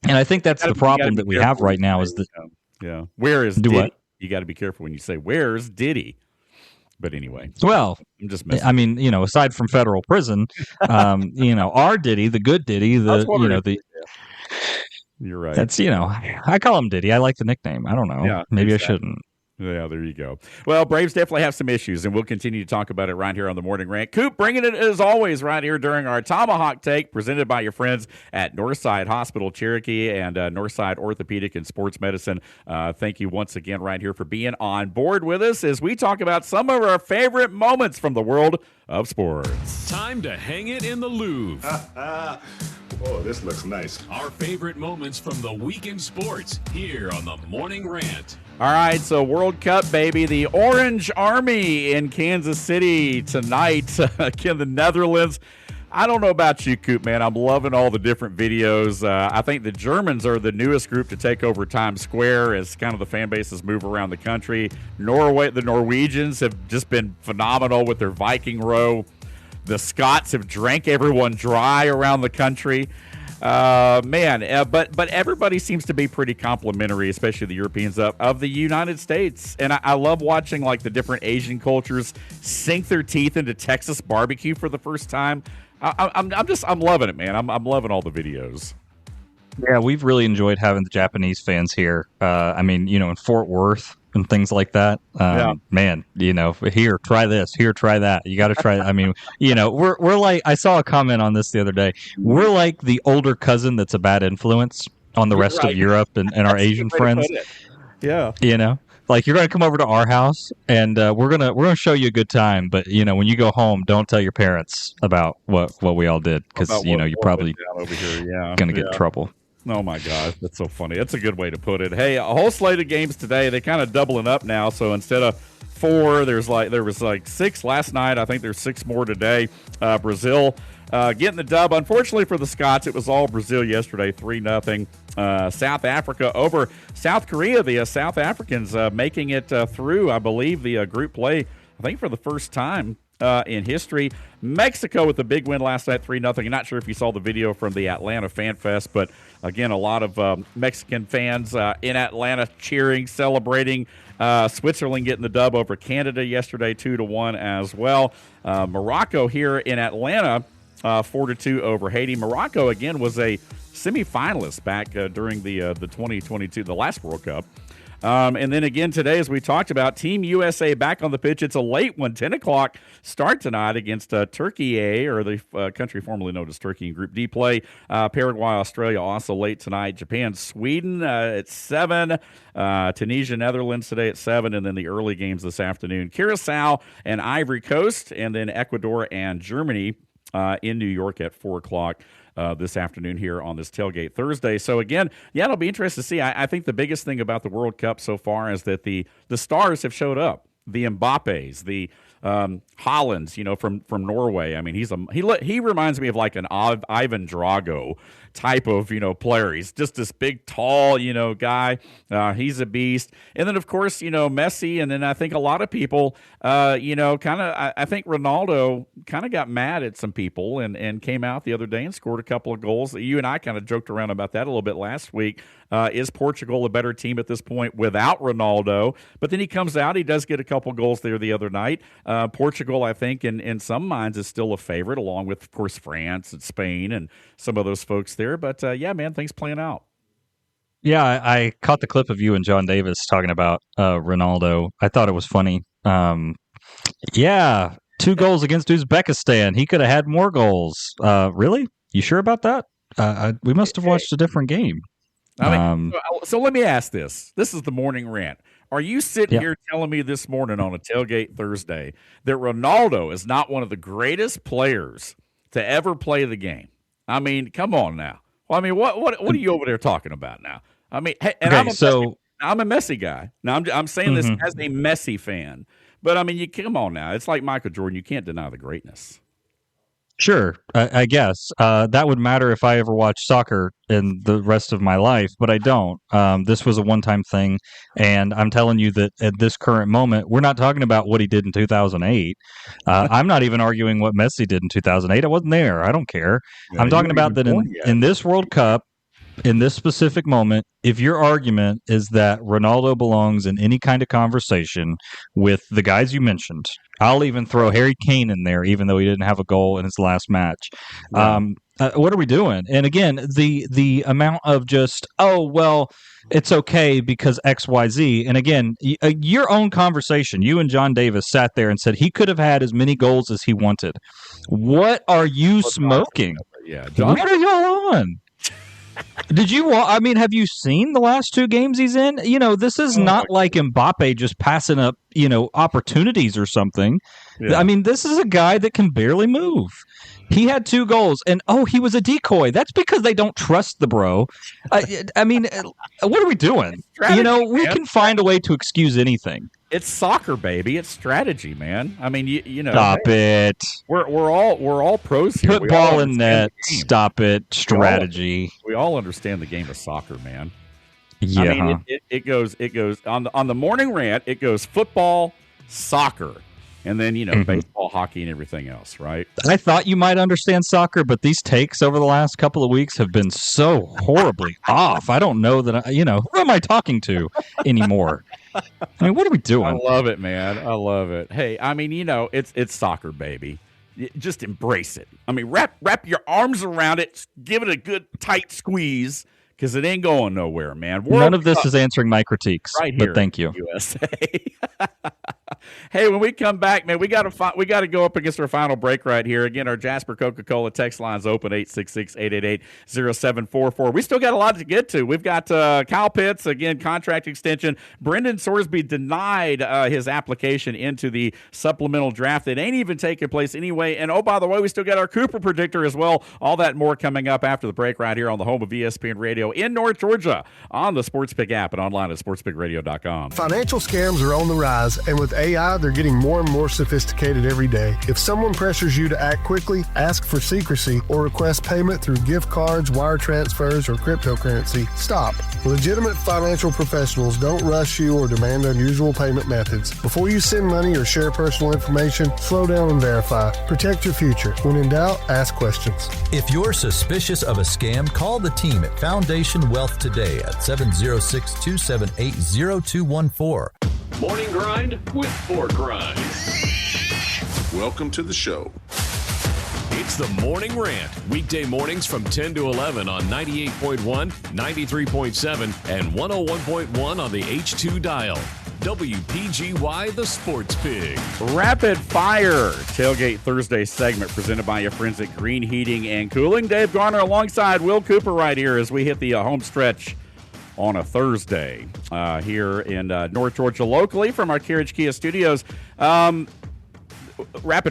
S9: And I think that's the problem that we have right now is that
S8: where is Diddy?
S9: What?
S8: You got to be careful when you say where's Diddy. But anyway,
S9: well,
S8: I'm just messing.
S9: I mean, aside from federal prison, our Diddy, the good Diddy,
S8: You're right.
S9: That's I call him Diddy. I like the nickname. I don't know. Yeah, maybe exactly. I shouldn't.
S8: Yeah, there you go. Well, Braves definitely have some issues, and we'll continue to talk about it right here on the Morning Rant. Coop, bringing it as always right here during our Tomahawk Take, presented by your friends at Northside Hospital Cherokee and Northside Orthopedic and Sports Medicine. Thank you once again right here for being on board with us as we talk about some of our favorite moments from the world of sports.
S3: Time to hang it in the Louvre.
S7: Oh, this looks nice.
S3: Our favorite moments from the week in sports here on the Morning Rant.
S8: All right, so World Cup, baby. The Orange Army in Kansas City tonight. Again, the Netherlands. I don't know about you, Coop, man. I'm loving all the different videos. I think the Germans are the newest group to take over Times Square as kind of the fan bases move around the country. The Norwegians have just been phenomenal with their Viking row. The Scots have drank everyone dry around the country. But everybody seems to be pretty complimentary, especially the Europeans of the United States. And I love watching like the different Asian cultures sink their teeth into Texas barbecue for the first time. I'm loving it, man. I'm loving all the videos.
S9: Yeah, we've really enjoyed having the Japanese fans here. In Fort Worth and things like that. Man, here, try this. Here, try that. You got to try. We're like, I saw a comment on this the other day. We're like the older cousin that's a bad influence on the rest of Europe and our Asian friends.
S8: Yeah.
S9: Like you're going to come over to our house and we're gonna show you a good time. But when you go home, don't tell your parents about what we all did because you're probably going to get in trouble.
S8: Oh, my gosh. That's so funny. That's a good way to put it. Hey, a whole slate of games today. They kind of doubling up now. So instead of 4, there was 6 last night. I think there's 6 more today. Brazil getting the dub. Unfortunately for the Scots, it was all Brazil yesterday, 3-0. South Africa over South Korea. The South Africans making it through, I believe, the group play, I think, for the first time in history. Mexico with the big win last night, 3-0. I'm not sure if you saw the video from the Atlanta Fan Fest, but again, a lot of Mexican fans in Atlanta cheering, celebrating. Switzerland getting the dub over Canada yesterday, 2-1 as well. Morocco here in Atlanta, 4-2 over Haiti. Morocco, again, was a semifinalist back during the 2022, the last World Cup. And then again today, as we talked about, Team USA back on the pitch. It's a late one, 10 o'clock start tonight against Turkey A, or the country formerly known as Turkey in Group D play. Paraguay, Australia also late tonight. Japan, Sweden at 7. Tunisia, Netherlands today at 7. And then the early games this afternoon, Curacao and Ivory Coast, and then Ecuador and Germany in New York at 4 o'clock. This afternoon here on this Tailgate Thursday. So again, it'll be interesting to see. I think the biggest thing about the World Cup so far is that the stars have showed up. The Mbappes, the Hollins, from Norway. I mean, he reminds me of like an Ivan Drago type of player. He's just this big, tall guy. He's a beast. And then of course Messi. And then I think a lot of people I think Ronaldo kind of got mad at some people and came out the other day and scored a couple of goals. You and I kind of joked around about that a little bit last week. Is Portugal a better team at this point without Ronaldo? But then he comes out, he does get a couple goals there the other night. Portugal, I think, in some minds is still a favorite, along with, of course, France and Spain and some of those folks there. But, yeah, man, things playing out.
S9: Yeah, I caught the clip of you and John Davis talking about Ronaldo. I thought it was funny. 2 goals against Uzbekistan. He could have had more goals. Really? You sure about that? We must have watched a different game.
S8: So let me ask this. This is the morning rant. Are you sitting here telling me this morning on a Tailgate Thursday that Ronaldo is not one of the greatest players to ever play the game? I mean, come on now. Well, I mean, what are you over there talking about now? I mean, hey, and I'm a Messi guy. Now I'm saying this as a Messi fan, but I mean, you come on now. It's like Michael Jordan. You can't deny the greatness.
S9: Sure, I guess that would matter if I ever watched soccer in the rest of my life, but I don't. This was a one-time thing, and I'm telling you that at this current moment, we're not talking about what he did in 2008. I'm not even arguing what Messi did in 2008. I wasn't there. I don't care. I'm talking about that in this World Cup, in this specific moment, if your argument is that Ronaldo belongs in any kind of conversation with the guys you mentioned, I'll even throw Harry Kane in there, even though he didn't have a goal in his last match. What are we doing? And again, the amount of just, it's okay because X, Y, Z. And again, your own conversation, you and John Davis sat there and said he could have had as many goals as he wanted. What are you smoking?
S8: Yeah, John,
S9: what are y'all on? Have you seen the last 2 games he's in? This is not like Mbappe just passing up, opportunities or something. Yeah. I mean, this is a guy that can barely move. He had 2 goals, and he was a decoy. That's because they don't trust the bro. I mean, what are we doing? We can find a way to excuse anything.
S8: It's soccer, baby. It's strategy, man. I mean,
S9: Stop it.
S8: We're all pros here.
S9: Put ball in net. Stop it. Strategy.
S8: We all understand the game of soccer, man.
S9: Yeah.
S8: I mean, it goes on the morning rant. It goes football, soccer, and then baseball, hockey, and everything else. Right.
S9: I thought you might understand soccer, but these takes over the last couple of weeks have been so horribly off. I don't know that who am I talking to anymore? I mean, what are we doing?
S8: I love it, man. I love it. Hey, I mean, it's soccer, baby. Just embrace it. I mean, wrap your arms around it. Give it a good tight squeeze because it ain't going nowhere, man.
S9: None of this is answering my critiques,
S8: right here,
S9: but thank you.
S8: USA. Hey, when we come back, man, we got to go up against our final break right here. Again, our Jasper Coca-Cola text line's open 866-888-0744. We still got a lot to get to. We've got Kyle Pitts, again, contract extension. Brendan Sorsby denied his application into the supplemental draft. It ain't even taking place anyway. And, by the way, we still got our Cooper predictor as well. All that and more coming up after the break right here on the home of ESPN Radio in North Georgia on the SportsPick app and online at sportspickradio.com.
S10: Financial scams are on the rise, and with AI, they're getting more and more sophisticated every day. If someone pressures you to act quickly, ask for secrecy, or request payment through gift cards, wire transfers, or cryptocurrency, stop. Legitimate financial professionals don't rush you or demand unusual payment methods. Before you send money or share personal information, slow down and verify. Protect your future. When in doubt, ask questions.
S11: If you're suspicious of a scam, call the team at Foundation Wealth today at 706-278-0214.
S3: Morning Grind with Pork Rinds.
S7: Welcome to the show.
S3: It's the Morning Rant. Weekday mornings from 10 to 11 on 98.1, 93.7, and 101.1 on the H2 dial. WPGY, the Sports Pig.
S8: Rapid Fire Tailgate Thursday segment presented by your friends at Green Heating and Cooling. Dave Garner alongside Will Cooper right here as we hit the home stretch on a Thursday here in North Georgia locally from our Carriage Kia studios. Rapid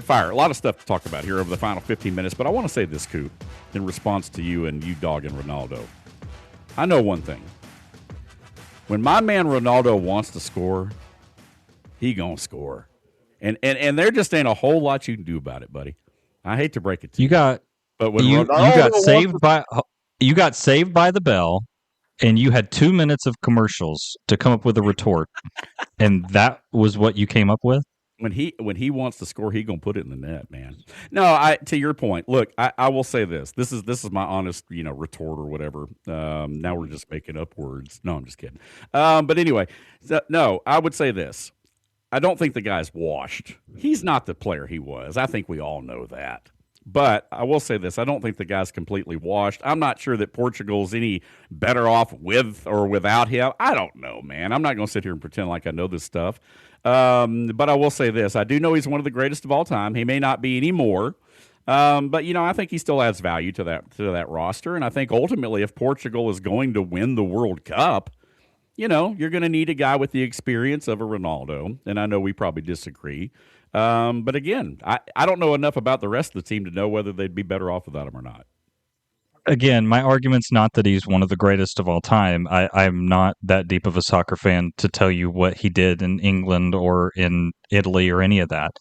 S8: fire, a lot of stuff to talk about here over the final 15 minutes, but I want to say this, Coop, in response to you and you dogging Ronaldo. I know one thing. When my man Ronaldo wants to score, he gonna score. And there just ain't a whole lot you can do about it, buddy. I hate to break it to you.
S9: But when you got saved by the bell, and you had 2 minutes of commercials to come up with a retort, and that was what you came up with.
S8: When he wants to score, he gonna put it in the net, man. No, to your point. Look, I will say this. This is my honest, retort or whatever. Now we're just making up words. No, I'm just kidding. But anyway, no, I would say this. I don't think the guy's washed. He's not the player he was. I think we all know that. But I will say this. I don't think the guy's completely washed. I'm not sure that Portugal's any better off with or without him. I don't know, man. I'm not going to sit here and pretend like I know this stuff. But I will say this. I do know he's one of the greatest of all time. He may not be anymore. But, I think he still adds value to that roster. And I think ultimately if Portugal is going to win the World Cup, you're going to need a guy with the experience of a Ronaldo. And I know we probably disagree. But again, I don't know enough about the rest of the team to know whether they'd be better off without him or not.
S9: Again, my argument's not that he's one of the greatest of all time. I'm not that deep of a soccer fan to tell you what he did in England or in Italy or any of that.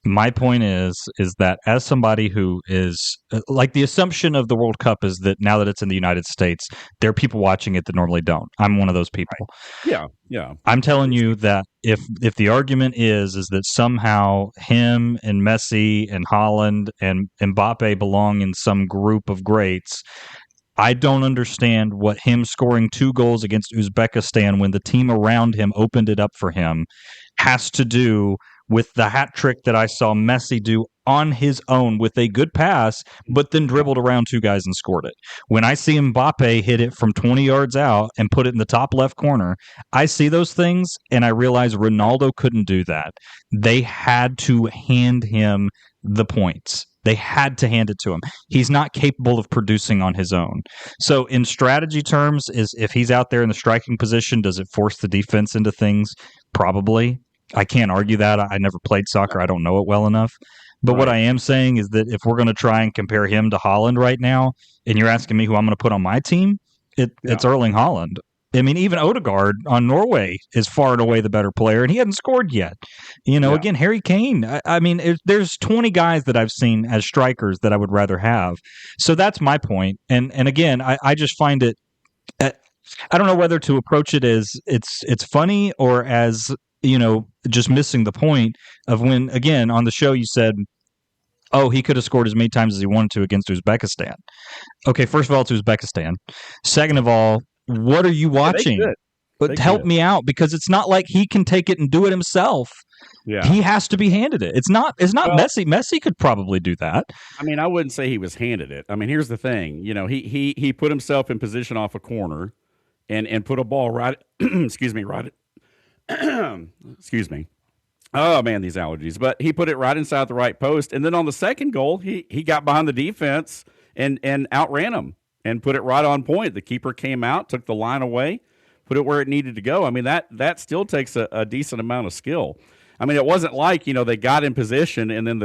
S9: My point is that as somebody who is like the assumption of the World Cup is that now that it's in the United States, there are people watching it that normally don't. I'm one of those people.
S8: Right. Yeah.
S9: I'm telling you that if the argument is that somehow him and Messi and Haaland and Mbappe belong in some group of greats, I don't understand what him scoring 2 goals against Uzbekistan when the team around him opened it up for him has to do with the hat trick that I saw Messi do on his own with a good pass, but then dribbled around 2 guys and scored it. When I see Mbappe hit it from 20 yards out and put it in the top left corner, I see those things and I realize Ronaldo couldn't do that. They had to hand him the points. They had to hand it to him. He's not capable of producing on his own. So in strategy terms, if he's out there in the striking position, does it force the defense into things? Probably. I can't argue that. I never played soccer. I don't know it well enough. But what I am saying is that if we're going to try and compare him to Haaland right now, and you're asking me who I'm going to put on my team, it's Erling Haaland. I mean, even Odegaard on Norway is far and away the better player, and he hadn't scored yet. Again, Harry Kane. I mean, there's 20 guys that I've seen as strikers that I would rather have. So that's my point. And again, I just find it. I don't know whether to approach it as it's funny or as just missing the point of when, again, on the show you said, oh, he could have scored as many times as he wanted to against Uzbekistan. Okay, first of all, it's Uzbekistan. Second of all, what are you watching? But help me out, because it's not like he can take it and do it himself. Yeah. He has to be handed it. It's not Messi. Messi could probably do that.
S8: I mean, I wouldn't say he was handed it. I mean, here's the thing. He put himself in position off a corner and put a ball right excuse me. Oh man, these allergies. But he put it right inside the right post. And then on the second goal, he got behind the defense and outran him and put it right on point. The keeper came out, took the line away, put it where it needed to go. I mean, that still takes a decent amount of skill. I mean, it wasn't like, they got in position and then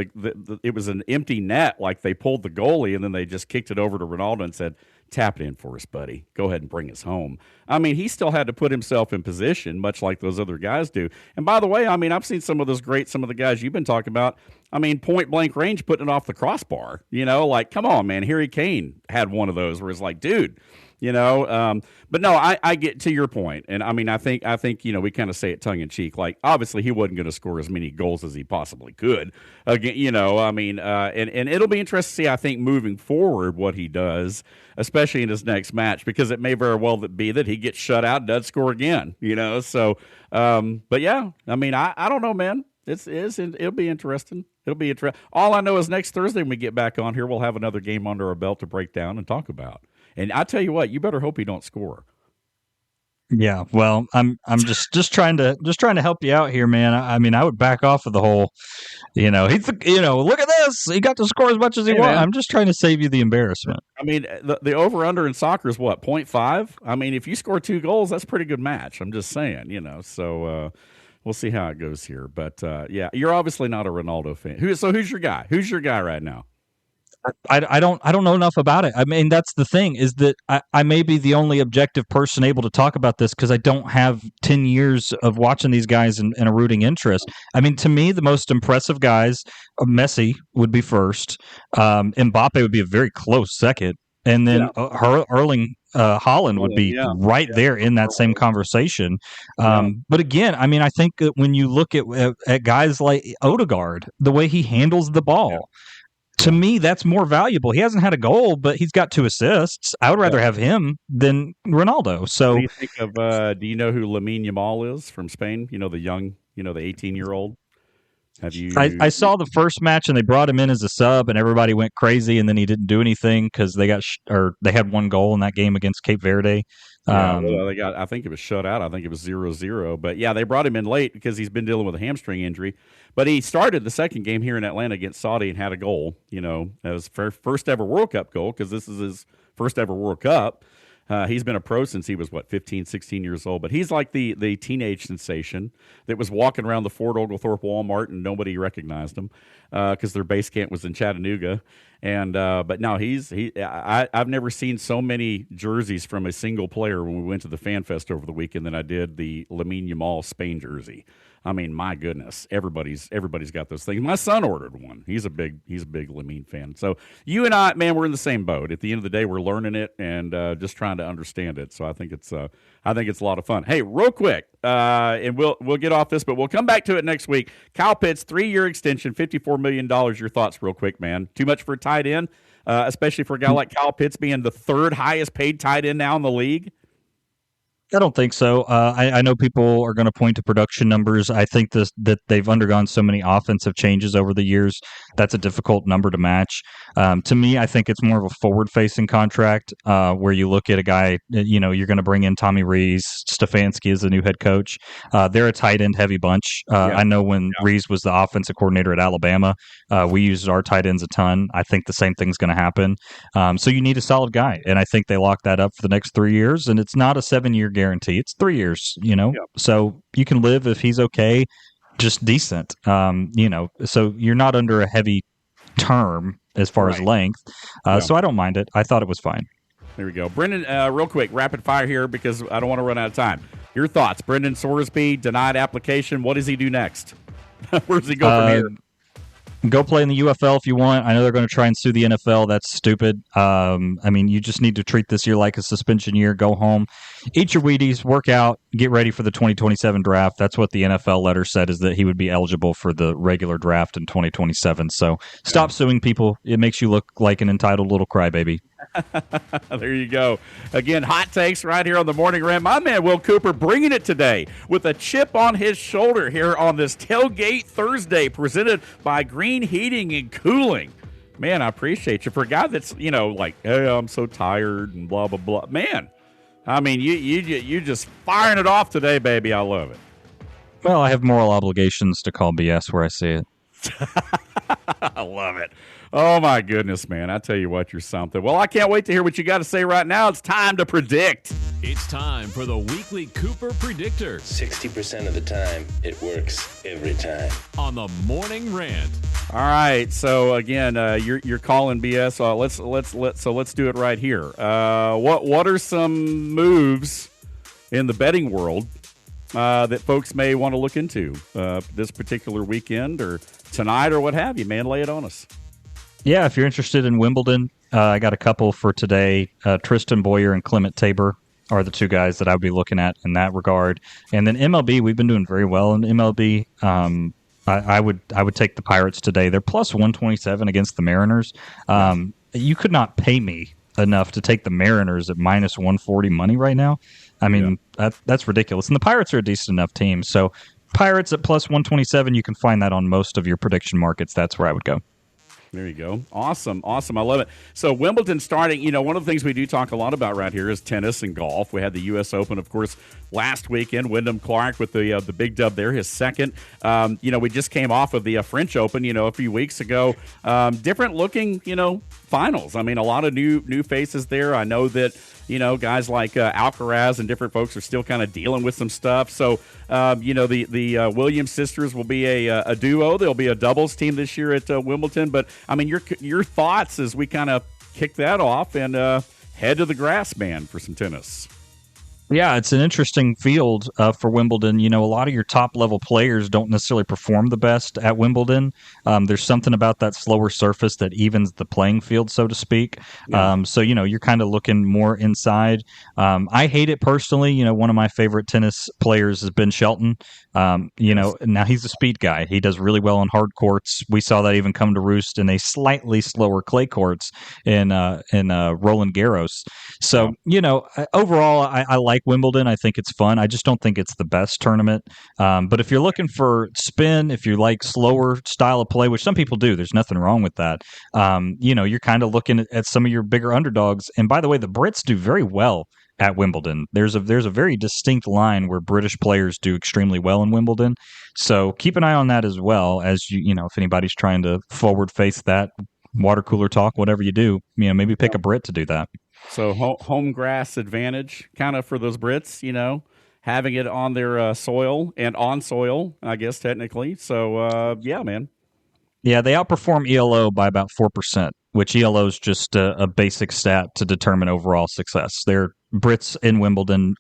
S8: it was an empty net, like they pulled the goalie and then they just kicked it over to Ronaldo and said, tap it in for us, buddy. Go ahead and bring us home. I mean, he still had to put himself in position, much like those other guys do. And by the way, I mean, I've seen some of the guys you've been talking about. I mean, point blank range, putting it off the crossbar, like, come on, man. Harry Kane had one of those where it's like, dude, but no, I get to your point. And I mean, I think, we kind of say it tongue in cheek, like obviously he wasn't going to score as many goals as he possibly could again, I mean, and it'll be interesting to see, I think, moving forward, what he does, especially in his next match, because it may very well be that he gets shut out and doesn't score again, so, but yeah, I mean, I don't know, man. It'll be interesting. All I know is next Thursday when we get back on here, we'll have another game under our belt to break down and talk about. And I tell you what, you better hope he don't score.
S9: Yeah, well, I'm just trying to help you out here, man. I mean, I would back off of the whole, he's look at this, he got to score as much as he wants. I'm just trying to save you the embarrassment.
S8: I mean, the over under in soccer is what, 0.5? I mean, if you score 2 goals, that's a pretty good match. I'm just saying, So we'll see how it goes here. But yeah, you're obviously not a Ronaldo fan. So who's your guy? Who's your guy right now?
S9: I don't know enough about it. I mean, that's the thing, is that I may be the only objective person able to talk about this because I don't have 10 years of watching these guys in a rooting interest. I mean, to me, the most impressive guys, Messi would be first. Mbappe would be a very close second. And then Erling Haaland would be right there in that same conversation. But again, I mean, I think that when you look at guys like Odegaard, the way he handles the ball, to me, that's more valuable. He hasn't had a goal, but he's got 2 assists. I would rather have him than Ronaldo. So,
S8: what do you think of? Do you know who Lamine Yamal is from Spain? You know, the young, the 18-year-old. Have you?
S9: I saw the first match and they brought him in as a sub, and everybody went crazy, and then he didn't do anything because they had 1 goal in that game against Cape Verde.
S8: They got. I think it was shut out. I think it was 0-0. But yeah, they brought him in late because he's been dealing with a hamstring injury. But he started the second game here in Atlanta against Saudi and had a goal. That was first ever World Cup goal because this is his first ever World Cup. He's been a pro since he was, 15, 16 years old. But he's like the teenage sensation that was walking around the Fort Oglethorpe Walmart and nobody recognized him because their base camp was in Chattanooga. And but no, I've never seen so many jerseys from a single player when we went to the Fan Fest over the weekend than I did the Lamine Yamal Spain jersey. I mean, my goodness, everybody's got those things. My son ordered one. He's a big Lamine fan. So you and I, man, we're in the same boat. At the end of the day, we're learning it and just trying to understand it. So I think it's a lot of fun. Hey, real quick, and we'll get off this, but we'll come back to it next week. Kyle Pitts, 3-year extension, $54 million. Your thoughts, real quick, man? Too much for a tight end, especially for a guy like Kyle Pitts being the 3rd highest paid tight end now in the league.
S9: I don't think so. I know people are going to point to production numbers. I think that they've undergone so many offensive changes over the years. That's a difficult number to match. To me, I think it's more of a forward-facing contract where you look at a guy, you're going to bring in Tommy Rees, Stefanski as the new head coach. They're a tight end heavy bunch. I know when Rees was the offensive coordinator at Alabama, we used our tight ends a ton. I think the same thing's going to happen. So you need a solid guy, and I think they locked that up for the next 3 years, and it's not a 7-year guarantee. It's 3 years, so you can live if he's okay, just decent, so you're not under a heavy term as far as length. So I don't mind it. I thought it was fine.
S8: There we go. Brendan, real quick, rapid fire here because I don't want to run out of time. Your thoughts, Brendan Sorsby, denied application. What does he do next? Where does he go from here?
S9: Go play in the UFL if you want. I know they're going to try and sue the NFL. That's stupid. I mean, you just need to treat this year like a suspension year. Go home, eat your Wheaties, work out, get ready for the 2027 draft. That's what the NFL letter said, is that he would be eligible for the regular draft in 2027. So stop suing people. It makes you look like an entitled little crybaby.
S8: There you go. Again, hot takes right here on the Morning Rant. My man Will Cooper bringing it today with a chip on his shoulder here on this Tailgate Thursday presented by Green Heating and Cooling. Man, I appreciate you. For a guy that's, like, hey, I'm so tired and blah, blah, blah. Man, I mean, you just firing it off today, baby. I love it.
S9: Well, I have moral obligations to call BS where I see it.
S8: I love it. Oh, my goodness, man. I tell you what, you're something. Well, I can't wait to hear what you got to say right now. It's time to predict.
S3: It's time for the weekly Cooper Predictor.
S12: 60% of the time, it works every time.
S3: On the Morning Rant.
S8: All right. So, again, you're calling BS. Let's do it right here. What are some moves in the betting world that folks may want to look into this particular weekend or tonight or what have you, man? Lay it on us.
S9: Yeah, if you're interested in Wimbledon, I got a couple for today. Tristan Boyer and Clement Tabor are the 2 guys that I would be looking at in that regard. And then MLB, we've been doing very well in MLB. I would take the Pirates today. They're plus 127 against the Mariners. You could not pay me enough to take the Mariners at minus 140 money right now. I mean, that's ridiculous. And the Pirates are a decent enough team. So Pirates at plus 127, you can find that on most of your prediction markets. That's where I would go.
S8: There you go. Awesome. I love it. So Wimbledon starting, one of the things we do talk a lot about right here is tennis and golf. We had the U.S. Open, of course, last weekend. Wyndham Clark with the big dub there, his second. We just came off of the French Open, a few weeks ago. Different looking, finals. I mean, a lot of new faces there. I know that, guys like Alcaraz and different folks are still kind of dealing with some stuff. So, the Williams sisters will be a duo. There'll be a doubles team this year at Wimbledon. But I mean, your thoughts as we kind of kick that off and head to the grass, man, for some tennis.
S9: Yeah, it's an interesting field for Wimbledon. A lot of your top-level players don't necessarily perform the best at Wimbledon. There's something about that slower surface that evens the playing field, so to speak.
S8: Yeah.
S9: So, you're kind of looking more inside. I hate it personally. One of my favorite tennis players is Ben Shelton. Now he's a speed guy. He does really well on hard courts. We saw that even come to roost in a slightly slower clay courts in Roland Garros. So, overall, I like Wimbledon. I think it's fun. I just don't think it's the best tournament. But if you're looking for spin, if you like slower style of play, which some people do, there's nothing wrong with that. You're kind of looking at some of your bigger underdogs. And by the way, the Brits do very well at Wimbledon. There's a very distinct line where British players do extremely well in Wimbledon. So keep an eye on that as well, as if anybody's trying to forward face that water cooler talk, whatever you do, maybe pick a Brit to do that.
S8: So home grass advantage kind of for those Brits, having it on their soil and on soil, I guess, technically. So, yeah, man.
S9: Yeah, they outperform ELO by about 4%, which ELO is just a basic stat to determine overall success. Their Brits in Wimbledon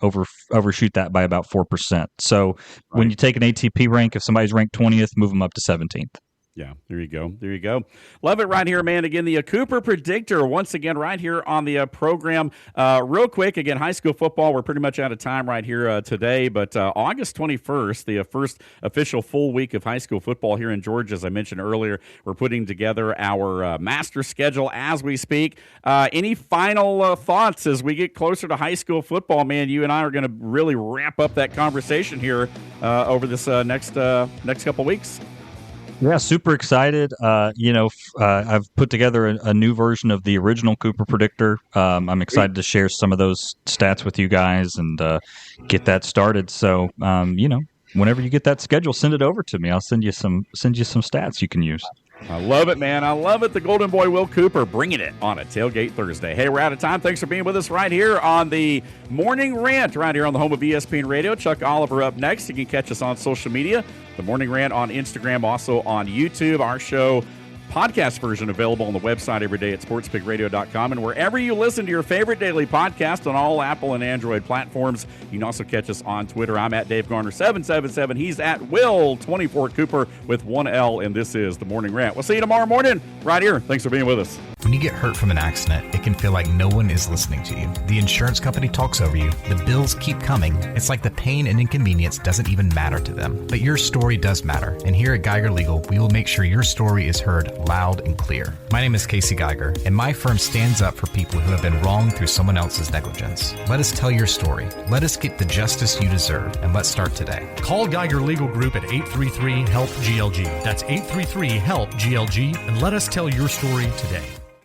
S9: overshoot that by about 4%. So when you take an ATP rank, if somebody's ranked 20th, move them up to 17th.
S8: Yeah, there you go. There you go. Love it right here, man. Again, the Cooper Predictor, once again, right here on the program. Real quick, again, high school football, we're pretty much out of time right here today, but August 21st, the first official full week of high school football here in Georgia, as I mentioned earlier, we're putting together our master schedule as we speak. Any final thoughts as we get closer to high school football, man? You and I are going to really wrap up that conversation here over this next couple weeks.
S9: Yeah, super excited. I've put together a new version of the original Cooper Predictor. I'm excited to share some of those stats with you guys and get that started. So, whenever you get that schedule, send it over to me. I'll send you some stats you can use.
S8: I love it, man. I love it. The Golden Boy Will Cooper bringing it on a Tailgate Thursday. Hey, we're out of time. Thanks for being with us right here on the Morning Rant, right here on the home of ESPN Radio. Chuck Oliver up next. You can catch us on social media. The Morning Rant on Instagram, also on YouTube. Our show podcast version available on the website every day at sportspigradio.com and wherever you listen to your favorite daily podcast on all Apple and Android platforms. You can also catch us on Twitter. I'm at Dave Garner 777. He's at Will24 Cooper with one L, and this is the Morning Rant. We'll see you tomorrow morning right here. Thanks for being with us.
S13: When you get hurt from an accident, it can feel like no one is listening to you. The insurance company talks over you. The bills keep coming. It's like the pain and inconvenience doesn't even matter to them. But your story does matter. And here at Geiger Legal, we will make sure your story is heard loud and clear. My name is Casey Geiger, and my firm stands up for people who have been wronged through someone else's negligence. Let us tell your story. Let us get the justice you deserve, and let's start today.
S2: Call Geiger Legal Group at 833-HELP-GLG. That's 833-HELP-GLG, and let us tell your story today.